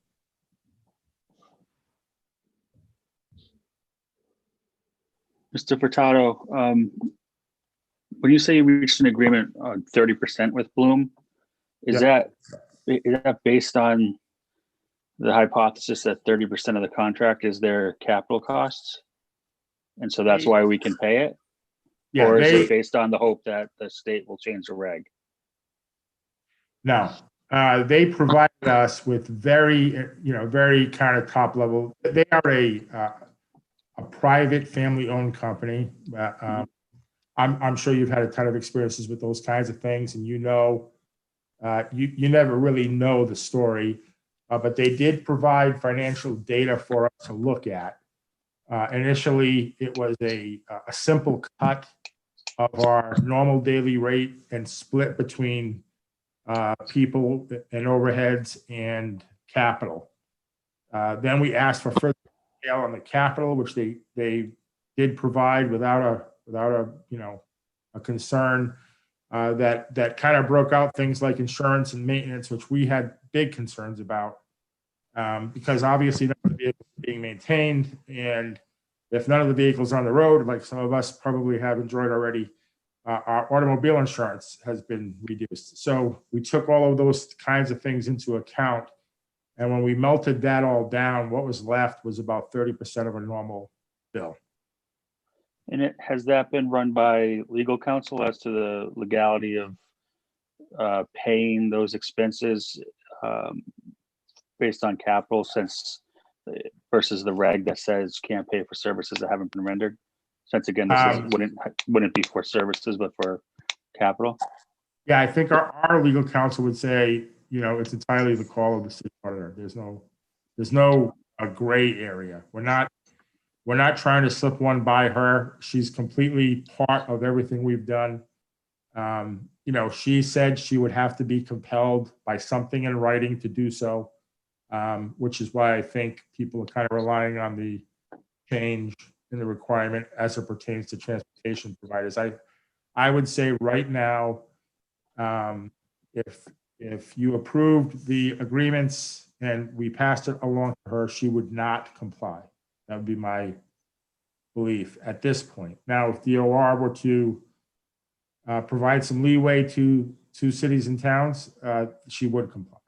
Mr. Furtado, when you say you reached an agreement on 30% with Bloom, is that based on the hypothesis that 30% of the contract is their capital costs, and so that's why we can pay it? Yeah, or is it based on the hope that the state will change the reg? No, they provided us with very kind of top level. They are a private family-owned company. I'm sure you've had a ton of experiences with those kinds of things, and you never really know the story. But they did provide financial data for us to look at. Initially, it was a simple cut of our normal daily rate and split between people and overheads and capital. Then we asked for further detail on the capital, which they did provide without a concern. That kind of broke out things like insurance and maintenance, which we had big concerns about, because obviously none of the vehicles are being maintained, and if none of the vehicles are on the road, like some of us probably have enjoyed already, our automobile insurance has been reduced. So we took all of those kinds of things into account, and when we melted that all down, what was left was about 30% of a normal bill. And has that been run by legal counsel as to the legality of paying those expenses based on capital, since versus the reg that says can't pay for services that haven't been rendered? Since again, this wouldn't be for services, but for capital. Yeah, I think our legal counsel would say, it's entirely the call of the city auditor. There's no gray area. We're not trying to slip one by her. She's completely part of everything we've done. She said she would have to be compelled by something in writing to do so, which is why I think people are kind of relying on the change in the requirement as it pertains to transportation providers. I would say right now, if you approved the agreements and we passed it along to her, she would not comply. That would be my belief at this point. Now, if DOR were to provide some leeway to cities and towns, she would comply.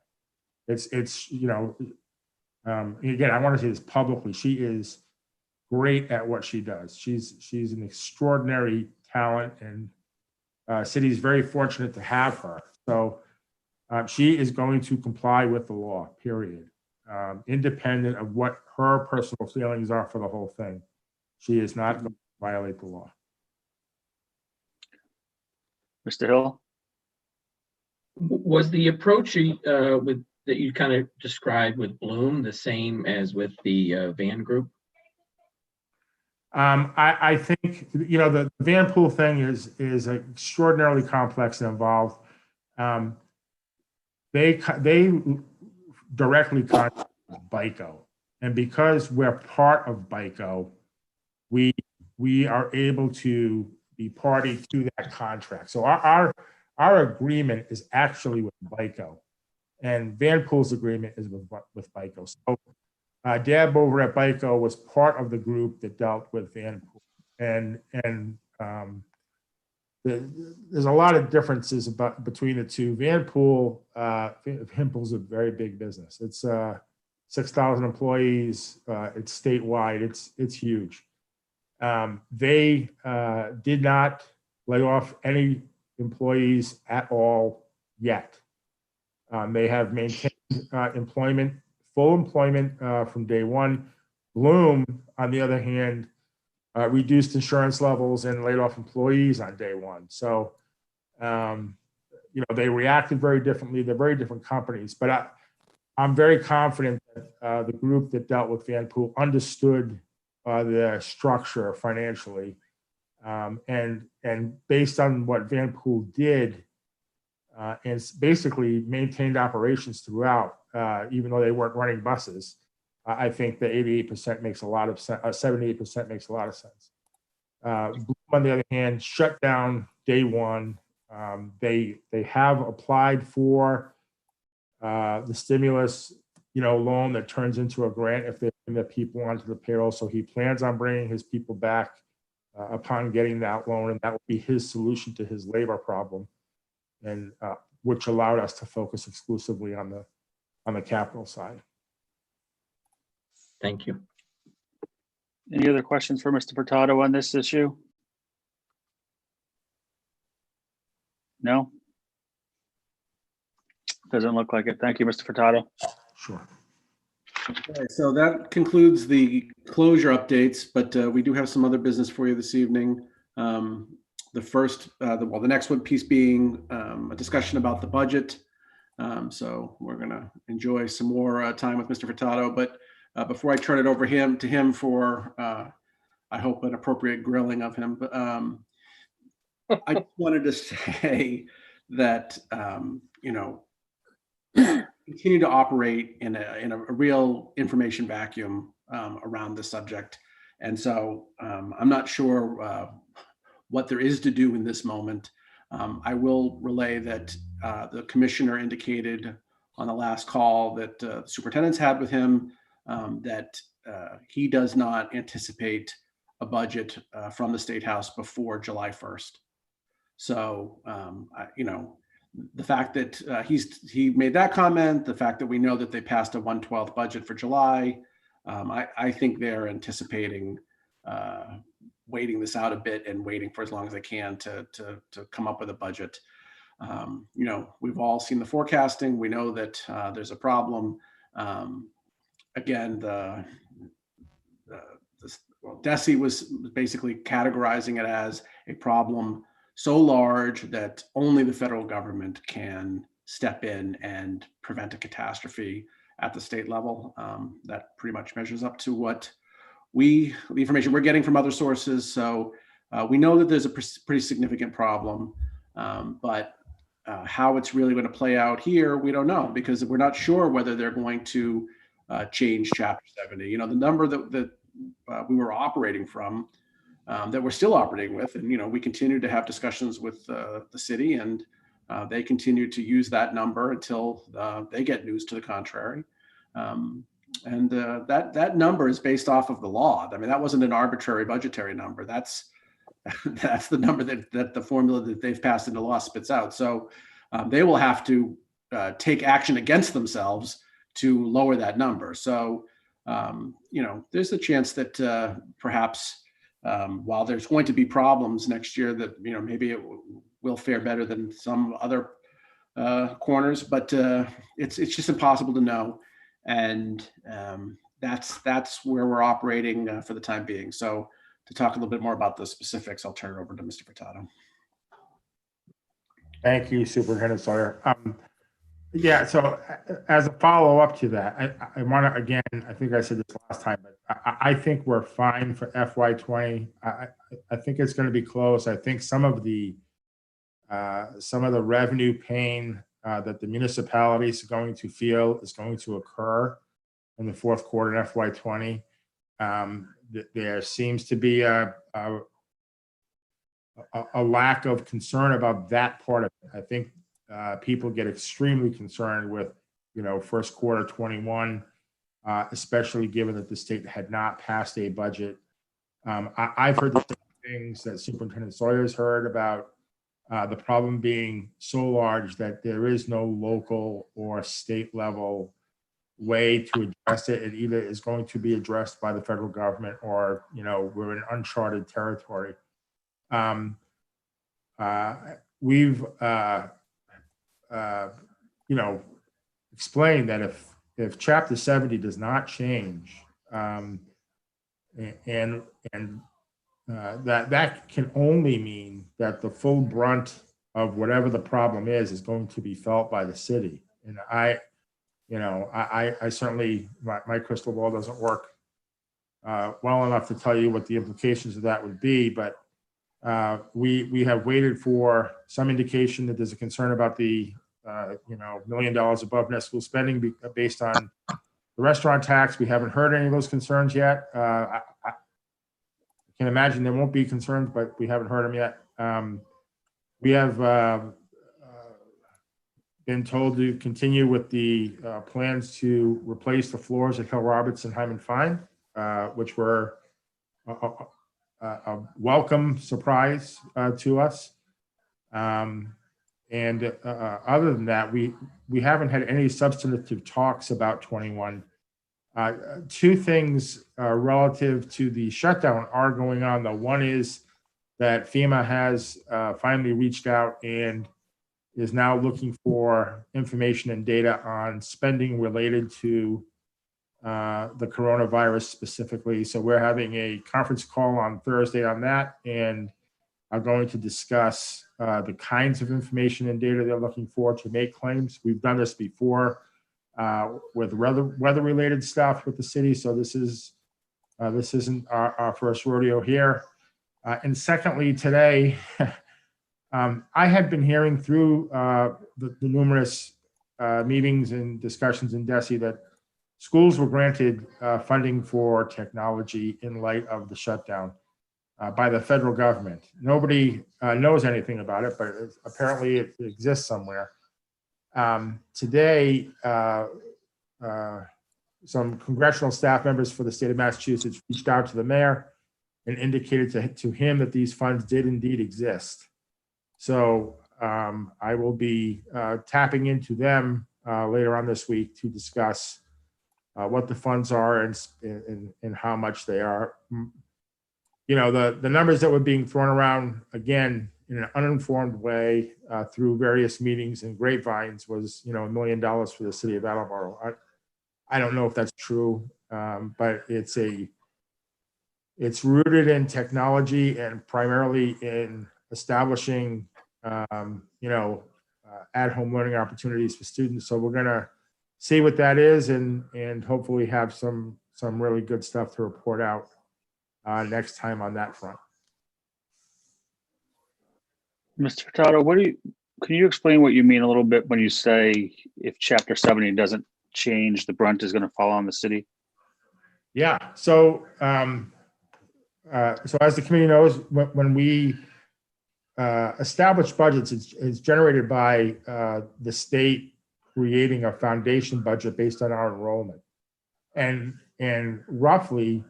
Again, I want to say this publicly. She is great at what she does. She's an extraordinary talent, and city is very fortunate to have her. So she is going to comply with the law, period. Independent of what her personal feelings are for the whole thing. She is not going to violate the law. Mr. Hill? Was the approach that you kind of described with Bloom the same as with the van group? I think, the van pool thing is extraordinarily complex and involved. They directly contact BICO, and because we're part of BICO, we are able to be party to that contract. So our agreement is actually with BICO, and Vanpool's agreement is with BICO. So Deb over at BICO was part of the group that dealt with Vanpool, and there's a lot of differences between the two. Vanpool's a very big business. It's 6,000 employees. It's statewide. It's huge. They did not lay off any employees at all yet. They have maintained full employment from day one. Bloom, on the other hand, reduced insurance levels and laid off employees on day one. So, they reacted very differently. They're very different companies, but I'm very confident that the group that dealt with Vanpool understood the structure financially, and based on what Vanpool did, and basically maintained operations throughout, even though they weren't running buses. I think the 88% makes a lot of sense. 78% makes a lot of sense. Bloom, on the other hand, shut down day one. They have applied for the stimulus, loan that turns into a grant if they bring the people onto the payroll. So he plans on bringing his people back upon getting that loan, and that will be his solution to his labor problem, and which allowed us to focus exclusively on the capital side. Thank you. Any other questions for Mr. Furtado on this issue? No? Doesn't look like it. Thank you, Mr. Furtado. Sure. Okay, so that concludes the closure updates, but we do have some other business for you this evening. The next one piece being a discussion about the budget. So we're going to enjoy some more time with Mr. Furtado, but before I turn it over to him for, I hope, an appropriate grilling of him, but I wanted to say that you know, continue to operate in a real information vacuum around this subject. And so I'm not sure what there is to do in this moment. I will relay that the commissioner indicated on the last call that the superintendent's had with him that he does not anticipate a budget from the State House before July 1st. So, you know, the fact that he made that comment, the fact that we know that they passed a 1/12 budget for July, I think they're anticipating waiting this out a bit and waiting for as long as they can to come up with a budget. You know, we've all seen the forecasting. We know that there's a problem. Again, DESE was basically categorizing it as a problem so large that only the federal government can step in and prevent a catastrophe at the state level. That pretty much measures up to what the information we're getting from other sources. So we know that there's a pretty significant problem, but how it's really going to play out here, we don't know, because we're not sure whether they're going to change Chapter 70. You know, the number that we were operating from, that we're still operating with, and you know, we continue to have discussions with the city, and they continue to use that number until they get news to the contrary. And that number is based off of the law. I mean, that wasn't an arbitrary budgetary number. That's the number that the formula that they've passed into law spits out. So they will have to take action against themselves to lower that number. So you know, there's a chance that perhaps while there's going to be problems next year, that you know, maybe it will fare better than some other corners, but it's just impossible to know. And that's where we're operating for the time being. So to talk a little bit more about the specifics, I'll turn it over to Mr. Furtado. Thank you, Superintendent Sawyer. Yeah, so as a follow-up to that, I want to, again, I think I said this last time, but I think we're fine for FY20. I think it's going to be close. I think some of the revenue pain that the municipalities are going to feel is going to occur in the fourth quarter in FY20. There seems to be a lack of concern about that part of it. I think people get extremely concerned with, you know, first quarter 21, especially given that the state had not passed a budget. I've heard the same things that Superintendent Sawyer's heard about the problem being so large that there is no local or state level way to address it. It either is going to be addressed by the federal government or, you know, we're in uncharted territory. We've, you know, explained that if Chapter 70 does not change, that can only mean that the full brunt of whatever the problem is going to be felt by the city. And I certainly, my crystal ball doesn't work well enough to tell you what the implications of that would be, but we have waited for some indication that there's a concern about the $1 million above net school spending based on the restaurant tax. We haven't heard any of those concerns yet. I can imagine there won't be concerns, but we haven't heard them yet. We have been told to continue with the plans to replace the floors at Hill Roberts and Hyman Fine, which were a welcome surprise to us. And other than that, we haven't had any substantive talks about 21. Two things relative to the shutdown are going on, though. One is that FEMA has finally reached out and is now looking for information and data on spending related to the coronavirus specifically. So we're having a conference call on Thursday on that, and are going to discuss the kinds of information and data they're looking for to make claims. We've done this before with weather-related stuff with the city, so this isn't our first rodeo here. And secondly, today, I had been hearing through the numerous meetings and discussions in DESI that schools were granted funding for technology in light of the shutdown by the federal government. Nobody knows anything about it, but apparently it exists somewhere. Today, some congressional staff members for the state of Massachusetts reached out to the mayor and indicated to him that these funds did indeed exist. So I will be tapping into them later on this week to discuss what the funds are and how much they are. You know, the numbers that were being thrown around, again, in an uninformed way through various meetings and grapevines was, you know, $1 million for the city of Attleboro. I don't know if that's true, but it's rooted in technology and primarily in establishing, you know, at-home learning opportunities for students. So we're gonna see what that is and hopefully have some really good stuff to report out next time on that front. Mr. Furtado, can you explain what you mean a little bit when you say if Chapter 70 doesn't change, the brunt is going to fall on the city? Yeah. So, so as the committee knows, when we establish budgets, it's generated by the state creating a foundation budget based on our enrollment, and roughly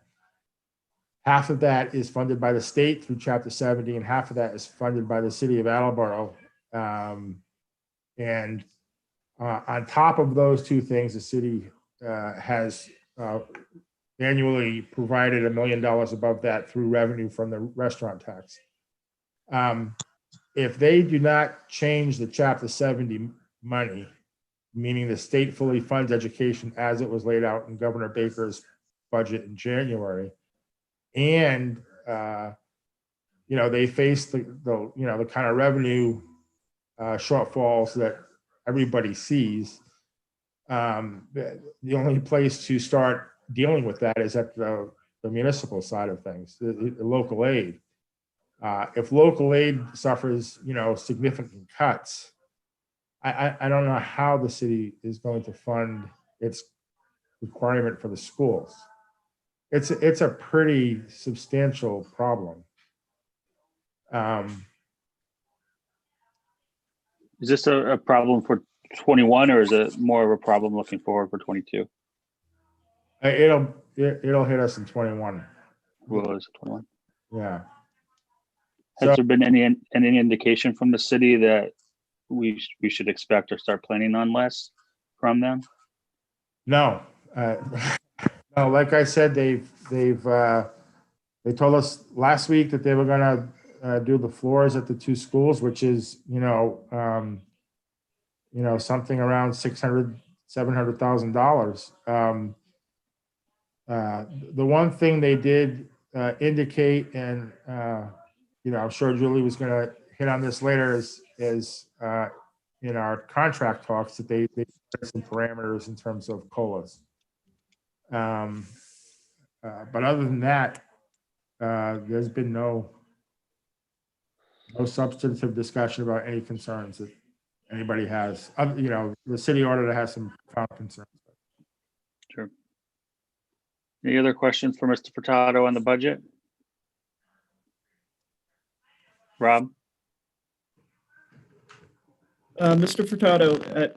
half of that is funded by the state through Chapter 70, and half of that is funded by the city of Attleboro. And on top of those two things, the city has annually provided $1 million above that through revenue from the restaurant tax. If they do not change the Chapter 70 money, meaning the state fully funds education as it was laid out in Governor Baker's budget in January, and you know, they face the you know, the kind of revenue shortfalls that everybody sees. The only place to start dealing with that is at the municipal side of things, the local aid. If local aid suffers, you know, significant cuts, I don't know how the city is going to fund its requirement for the schools. It's a pretty substantial problem. Is this a problem for 21, or is it more of a problem looking forward for 22? It'll hit us in 21. Well, is it 21? Yeah. Has So, there been any indication from the city that we should expect or start planning on less from them? no, no. Like I said, they told us last week that they were gonna do the floors at the two schools, which is, you know, something around $600,000-$700,000. The one thing they did indicate, and you know, I'm sure Julie was going to hit on this later, is in our contract talks that they set some parameters in terms of COLAs. But other than that, there's been no substantive discussion about any concerns that anybody has. You know, the city auditor has some found concerns. Sure. Any other questions for Mr. Furtado on the budget? Rob? Mr. Furtado, at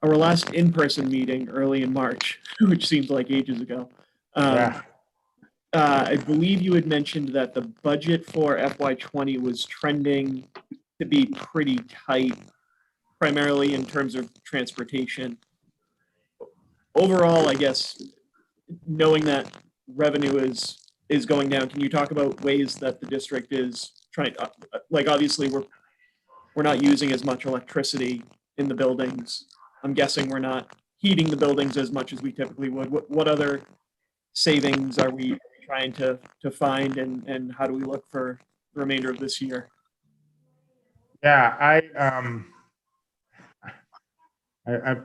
our last in-person meeting early in March, which seems like ages ago, Yeah. I believe you had mentioned that the budget for FY20 was trending to be pretty tight, primarily in terms of transportation. Overall, I guess, knowing that revenue is going down, can you talk about ways that the district is trying, like, obviously we're not using as much electricity in the buildings. I'm guessing we're not heating the buildings as much as we typically would. What other savings are we trying to find, and how do we look for the remainder of this year? Yeah, I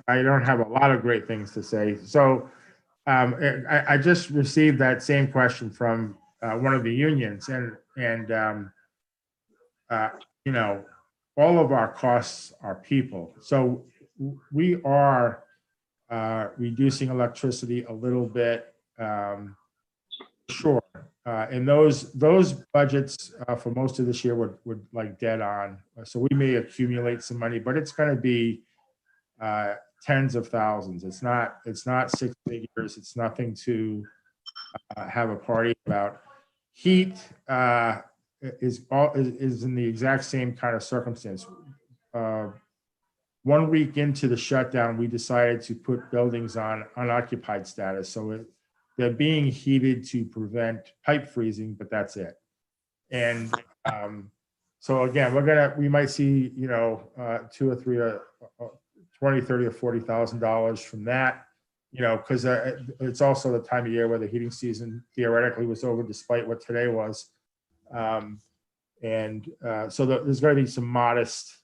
don't have a lot of great things to say. So I just received that same question from one of the unions, and you know, all of our costs are people. So we are reducing electricity a little bit, sure. And those budgets for most of this year would like dead on. So we may accumulate some money, but it's going to be tens of thousands. It's not six figures. It's nothing to have a party about. Heat is in the exact same kind of circumstance. 1 week into the shutdown, we decided to put buildings on unoccupied status. So they're being heated to prevent pipe freezing, but that's it. And so again, we might see, you know, $2 or $3 or $20, $30 or $40,000 from that, you know, because it's also the time of year where the heating season theoretically was over, despite what today was. So there's going to be some modest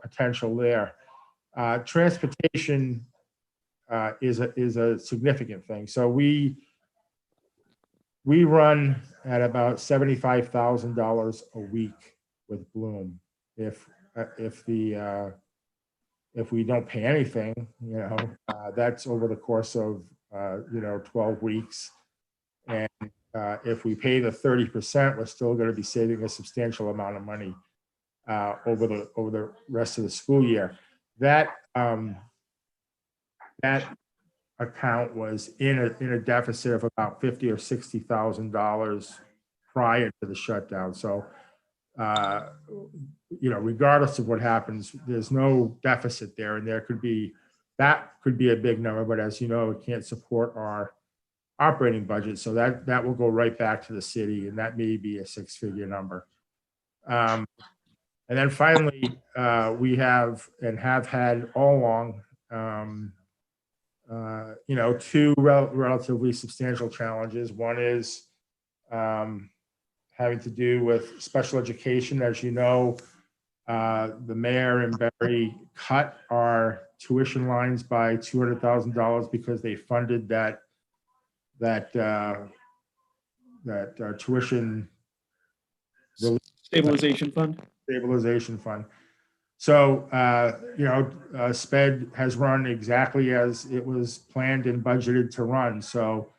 potential there. Transportation is a significant thing. So we run at about $75,000 a week with Bloom. If we don't pay anything, you know, that's over the course of 12 weeks. And if we pay the 30%, we're still going to be saving a substantial amount of money over the rest of the school year. That account was in a deficit of about $50,000 or $60,000 prior to the shutdown. So, regardless of what happens, there's no deficit there, and that could be a big number. But as you know, it can't support our operating budget, so that will go right back to the city, and that may be a six-figure number. And then finally, we have had all along, two relatively substantial challenges. One is having to do with special education. As you know, the mayor and Barry cut our tuition lines by $200,000 because they funded that tuition Stabilization fund. So, SPED has run exactly as it was planned and budgeted to run. So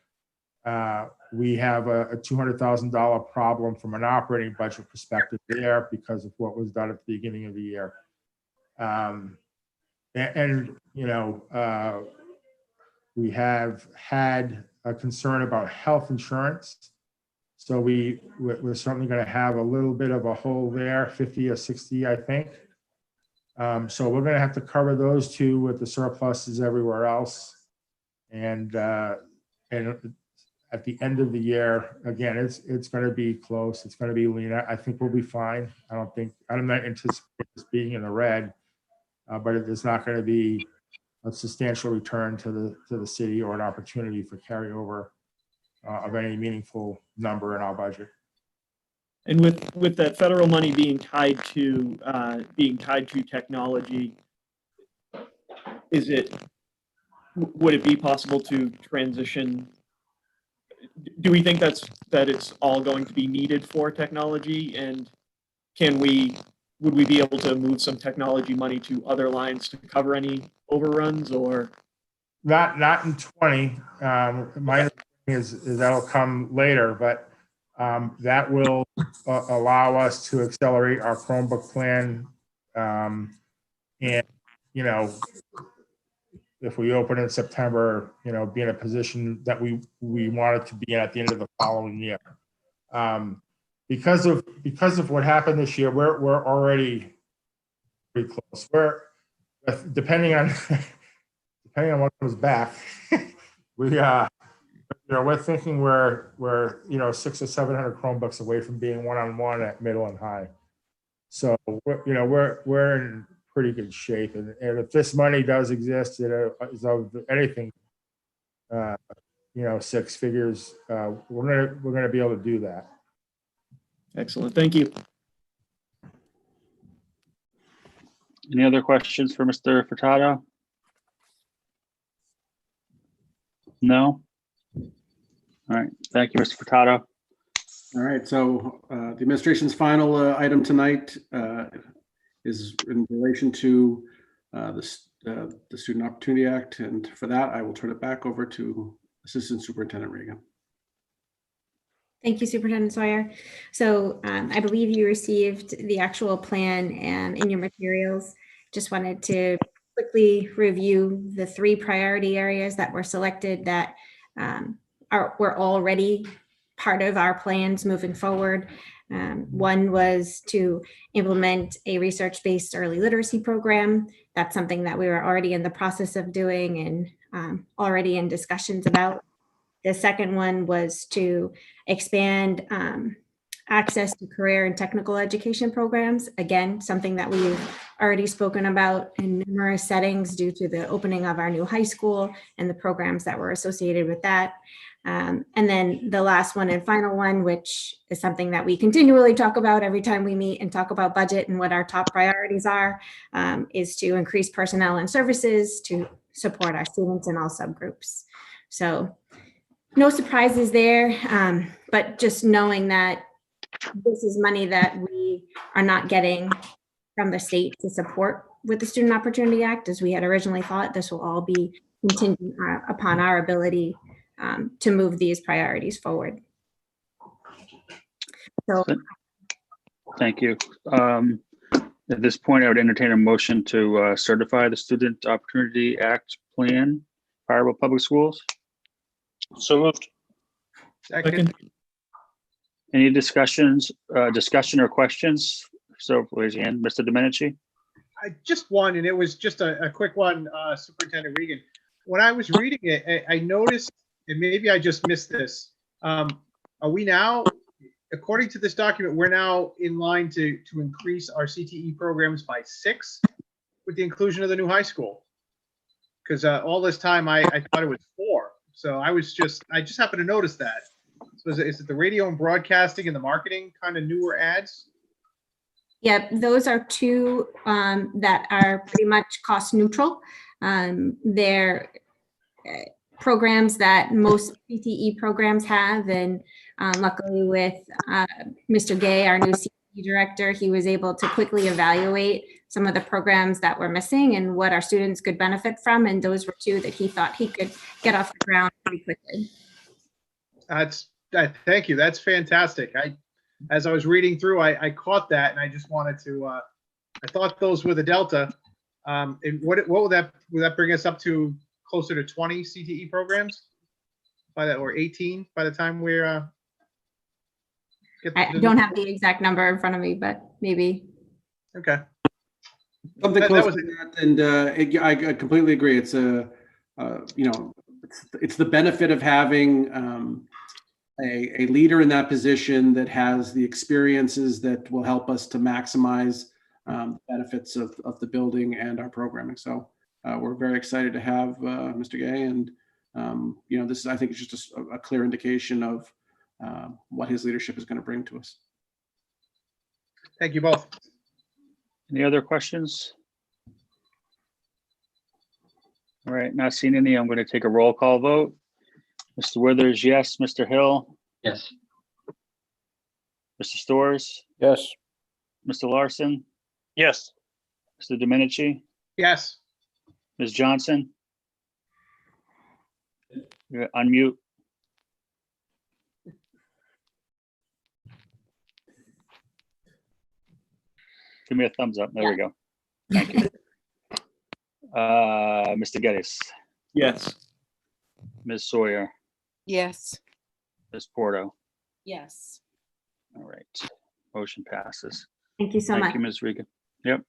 we have a $200,000 problem from an operating budget perspective there because of what was done at the beginning of the year. We have had a concern about health insurance. So we're certainly going to have a little bit of a hole there, 50 or 60, I think. So we're going to have to cover those two with the surpluses everywhere else. And at the end of the year, again, it's going to be close. It's going to be lean. I think we'll be fine. I'm not anticipating this being in the red, but it's not going to be a substantial return to the city or an opportunity for carryover of any meaningful number in our budget. And with that federal money being tied to technology, would it be possible to transition? Do we think that it's all going to be needed for technology? And would we be able to move some technology money to other lines to cover any overruns, or? Not in 20. My understanding is that'll come later, but that will allow us to accelerate our Chromebook plan. And, if we open in September, be in a position that we wanted to be at the end of the following year. Because of what happened this year, we're already pretty close. Depending on what comes back, we're thinking we're 600 or 700 Chromebooks away from being one-on-one at middle and high. So we're in pretty good shape, and if this money does exist, is of anything, six figures, we're gonna be able to do that. Excellent, thank you. Any other questions for Mr. Furtado? No? All right, thank you, Mr. Furtado. All right, so the administration's final item tonight is in relation to the Student Opportunity Act. And for that, I will turn it back over to Assistant Superintendent Regan. Thank you, Superintendent Sawyer. So I believe you received the actual plan in your materials. Just wanted to quickly review the 3 priority areas that were selected that were already part of our plans moving forward. One was to implement a research-based early literacy program. That's something that we were already in the process of doing and already in discussions about. The second one was to expand access to career and technical education programs. Again, something that we've already spoken about in numerous settings due to the opening of our new high school and the programs that were associated with that. And then the last one and final one, which is something that we continually talk about every time we meet and talk about budget and what our top priorities are, is to increase personnel and services to support our students in all subgroups. So no surprises there, but just knowing that this is money that we are not getting from the state to support with the Student Opportunity Act, as we had originally thought. This will all be contingent upon our ability to move these priorities forward. So, Thank you. At this point, I would entertain a motion to certify the Student Opportunity Act plan for Attleboro Public Schools. So moved. Second. Any discussion or questions? So raise your hand, Mr. Domenici. Just one, and it was just a quick one, Superintendent Regan. When I was reading it, I noticed, and maybe I just missed this. Are we now, according to this document, we're now in line to increase our CTE programs by 6 with the inclusion of the new high school? Because all this time I thought it was 4. So I just happened to notice that. So is it the radio and broadcasting and the marketing kind of newer ads? yeah, those are 2 that are pretty much cost neutral. They're programs that most CTE programs have, and luckily with Mr. Gay, our new CTE director, he was able to quickly evaluate some of the programs that were missing and what our students could benefit from, and those were 2 that he thought he could get off the ground pretty quickly. Thank you. That's fantastic. As I was reading through, I caught that, and I just wanted to. I thought those were the Delta. And what would that bring us up to? Closer to 20 CTE programs by that, or 18 by the time we're. I don't have the exact number in front of me, but maybe. Okay. Something That close was to that, and I completely agree. It's it's the benefit of having a leader in that position that has the experiences that will help us to maximize benefits of the building and our programming. So we're very excited to have Mr. Gay, and this is, I think, it's just a clear indication of what his leadership is going to bring to us. Thank you both. Any other questions? All right, not seeing any. I'm going to take a roll call vote. Mr. Withers, yes. Mr. Hill? Yes. Mr. Storrs? Yes. Mr. Larson? Yes. Mr. Domenici? Yes. Ms. Johnson? You're unmute. Give me a thumbs up. There we go. Thank you. Mr. Geddes, Yes. Ms. Sawyer, Yes. Ms. Porto. Yes. All right. Motion passes. Thank you so much. Thank you, Ms. Regan. Yep.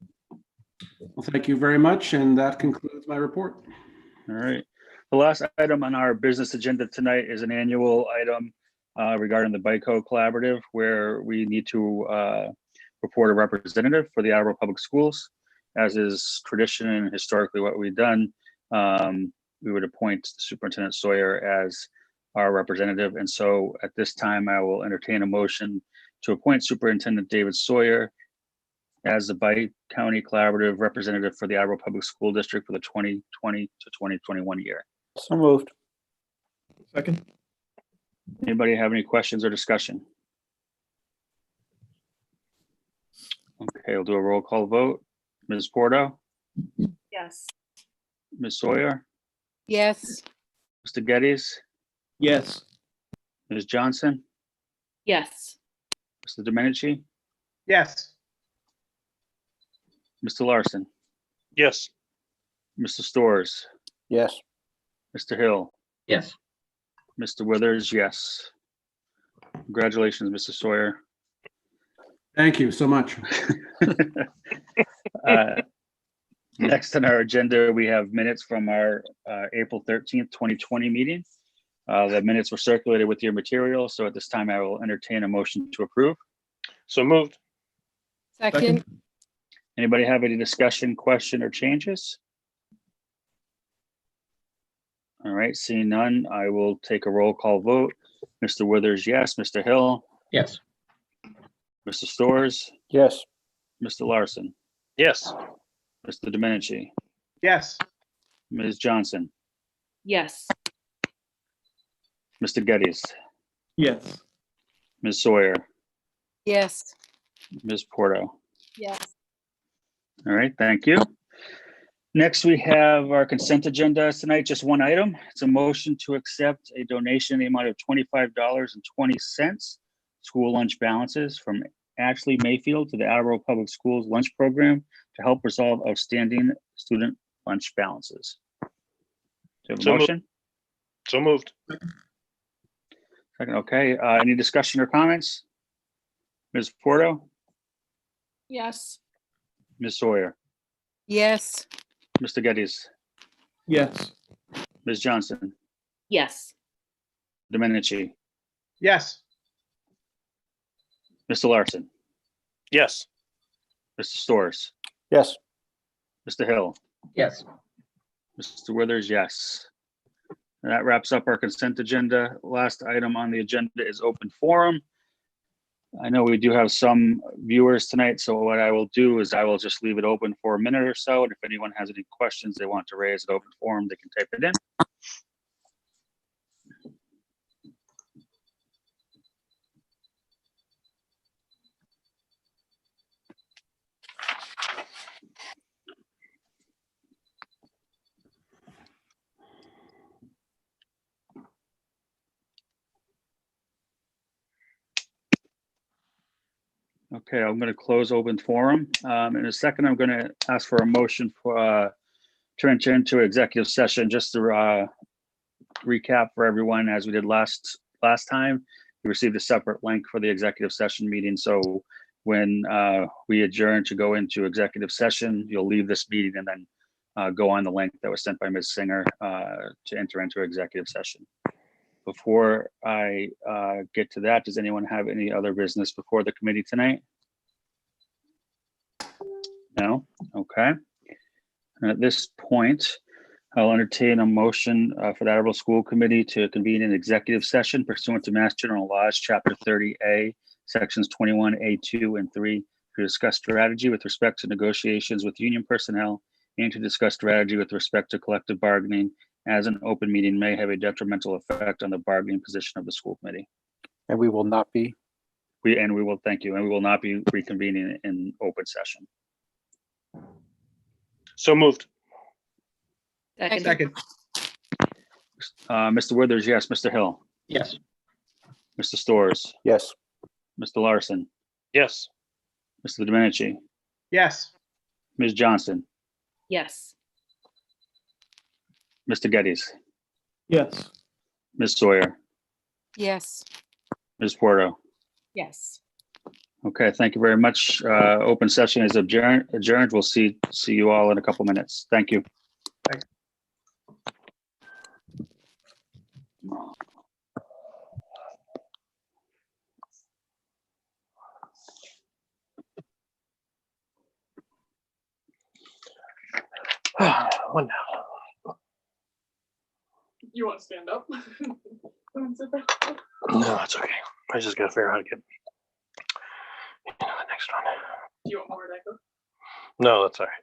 Well, thank you very much, and that concludes my report. All right. The last item on our business agenda tonight is an annual item regarding the BICO Collaborative, where we need to report a representative for the Attleboro Public Schools. As is tradition and historically what we've done, we would appoint Superintendent Sawyer as our representative. And so at this time, I will entertain a motion to appoint Superintendent David Sawyer as the Bi-County Collaborative Representative for the Attleboro Public School District for the 2020 to 2021 year. So moved. Second. Anybody have any questions or discussion? Okay, we'll do a roll call vote. Ms. Porto, Yes. Ms. Sawyer, Yes. Mr. Geddes, Yes. Ms. Johnson, Yes. Mr. Domenici, Yes. Mr. Larson, Yes. Mr. Storrs, Yes. Mr. Hill, Yes. Mr. Withers, yes. Congratulations, Mr. Sawyer. Thank you so much. Next on our agenda, we have minutes from our April 13th, 2020 meeting. The minutes were circulated with your material, so at this time I will entertain a motion to approve. So moved. Second. Anybody have any discussion, question, or changes? All right, seeing none, I will take a roll call vote. Mr. Withers, yes. Mr. Hill, Yes. Mr. Storrs, Yes. Mr. Larson, Yes. Mr. Domenici, Yes. Ms. Johnson, Yes. Mr. Geddes, Yes. Ms. Sawyer, Yes. Ms. Porto. Yes. All right, thank you. Next, we have our consent agenda tonight, just one item. It's a motion to accept a donation in the amount of $25.20 school lunch balances from Ashley Mayfield to the Attleboro Public Schools lunch program to help resolve outstanding student lunch balances. Do you have a So moved. motion? So moved. Second, okay. Any discussion or comments? Ms. Porto, Yes. Ms. Sawyer, Yes. Mr. Geddes, Yes. Ms. Johnson, Yes. Domenici, Yes. Mr. Larson, Yes. Mr. Storrs, Yes. Mr. Hill, Yes. Mr. Withers, yes. And that wraps up our consent agenda. Last item on the agenda is open forum. I know we do have some viewers tonight, so what I will do is I will just leave it open for a minute or so. And if anyone has any questions they want to raise at open forum, they can type it in. Okay, I'm going to close open forum. In a second, I'm going to ask for a motion for to enter into executive session. Just to recap for everyone, as we did last time, we received a separate link for the executive session meeting. So when we adjourn to go into executive session, you'll leave this meeting and then go on the link that was sent by Ms. Singer to enter into executive session. Before I get to that, does anyone have any other business before the committee tonight? No? Okay. And at this point, I'll entertain a motion for the Attleboro School Committee to convene an executive session pursuant to Mass General Laws, Chapter 30A, Sections 21A2 and 3, to discuss strategy with respect to negotiations with union personnel and to discuss strategy with respect to collective bargaining, as an open meeting may have a detrimental effect on the bargaining position of the school committee. And we will not be. Thank you. And we will not be reconvening in open session. So moved. Second. Second. Mr. Withers, yes. Mr. Hill, Yes. Mr. Storrs, Yes. Mr. Larson, Yes. Mr. Domenici, Yes. Ms. Johnson, Yes. Mr. Geddes, Yes. Ms. Sawyer, Yes. Ms. Porto. Yes. Okay, thank you very much. Open session is adjourned. We'll see you all in a couple minutes. Thank you. Thanks. One now. You want to stand up? No, it's okay. I just gotta figure out how to get into the next one. Do you want more echo? No, that's all right.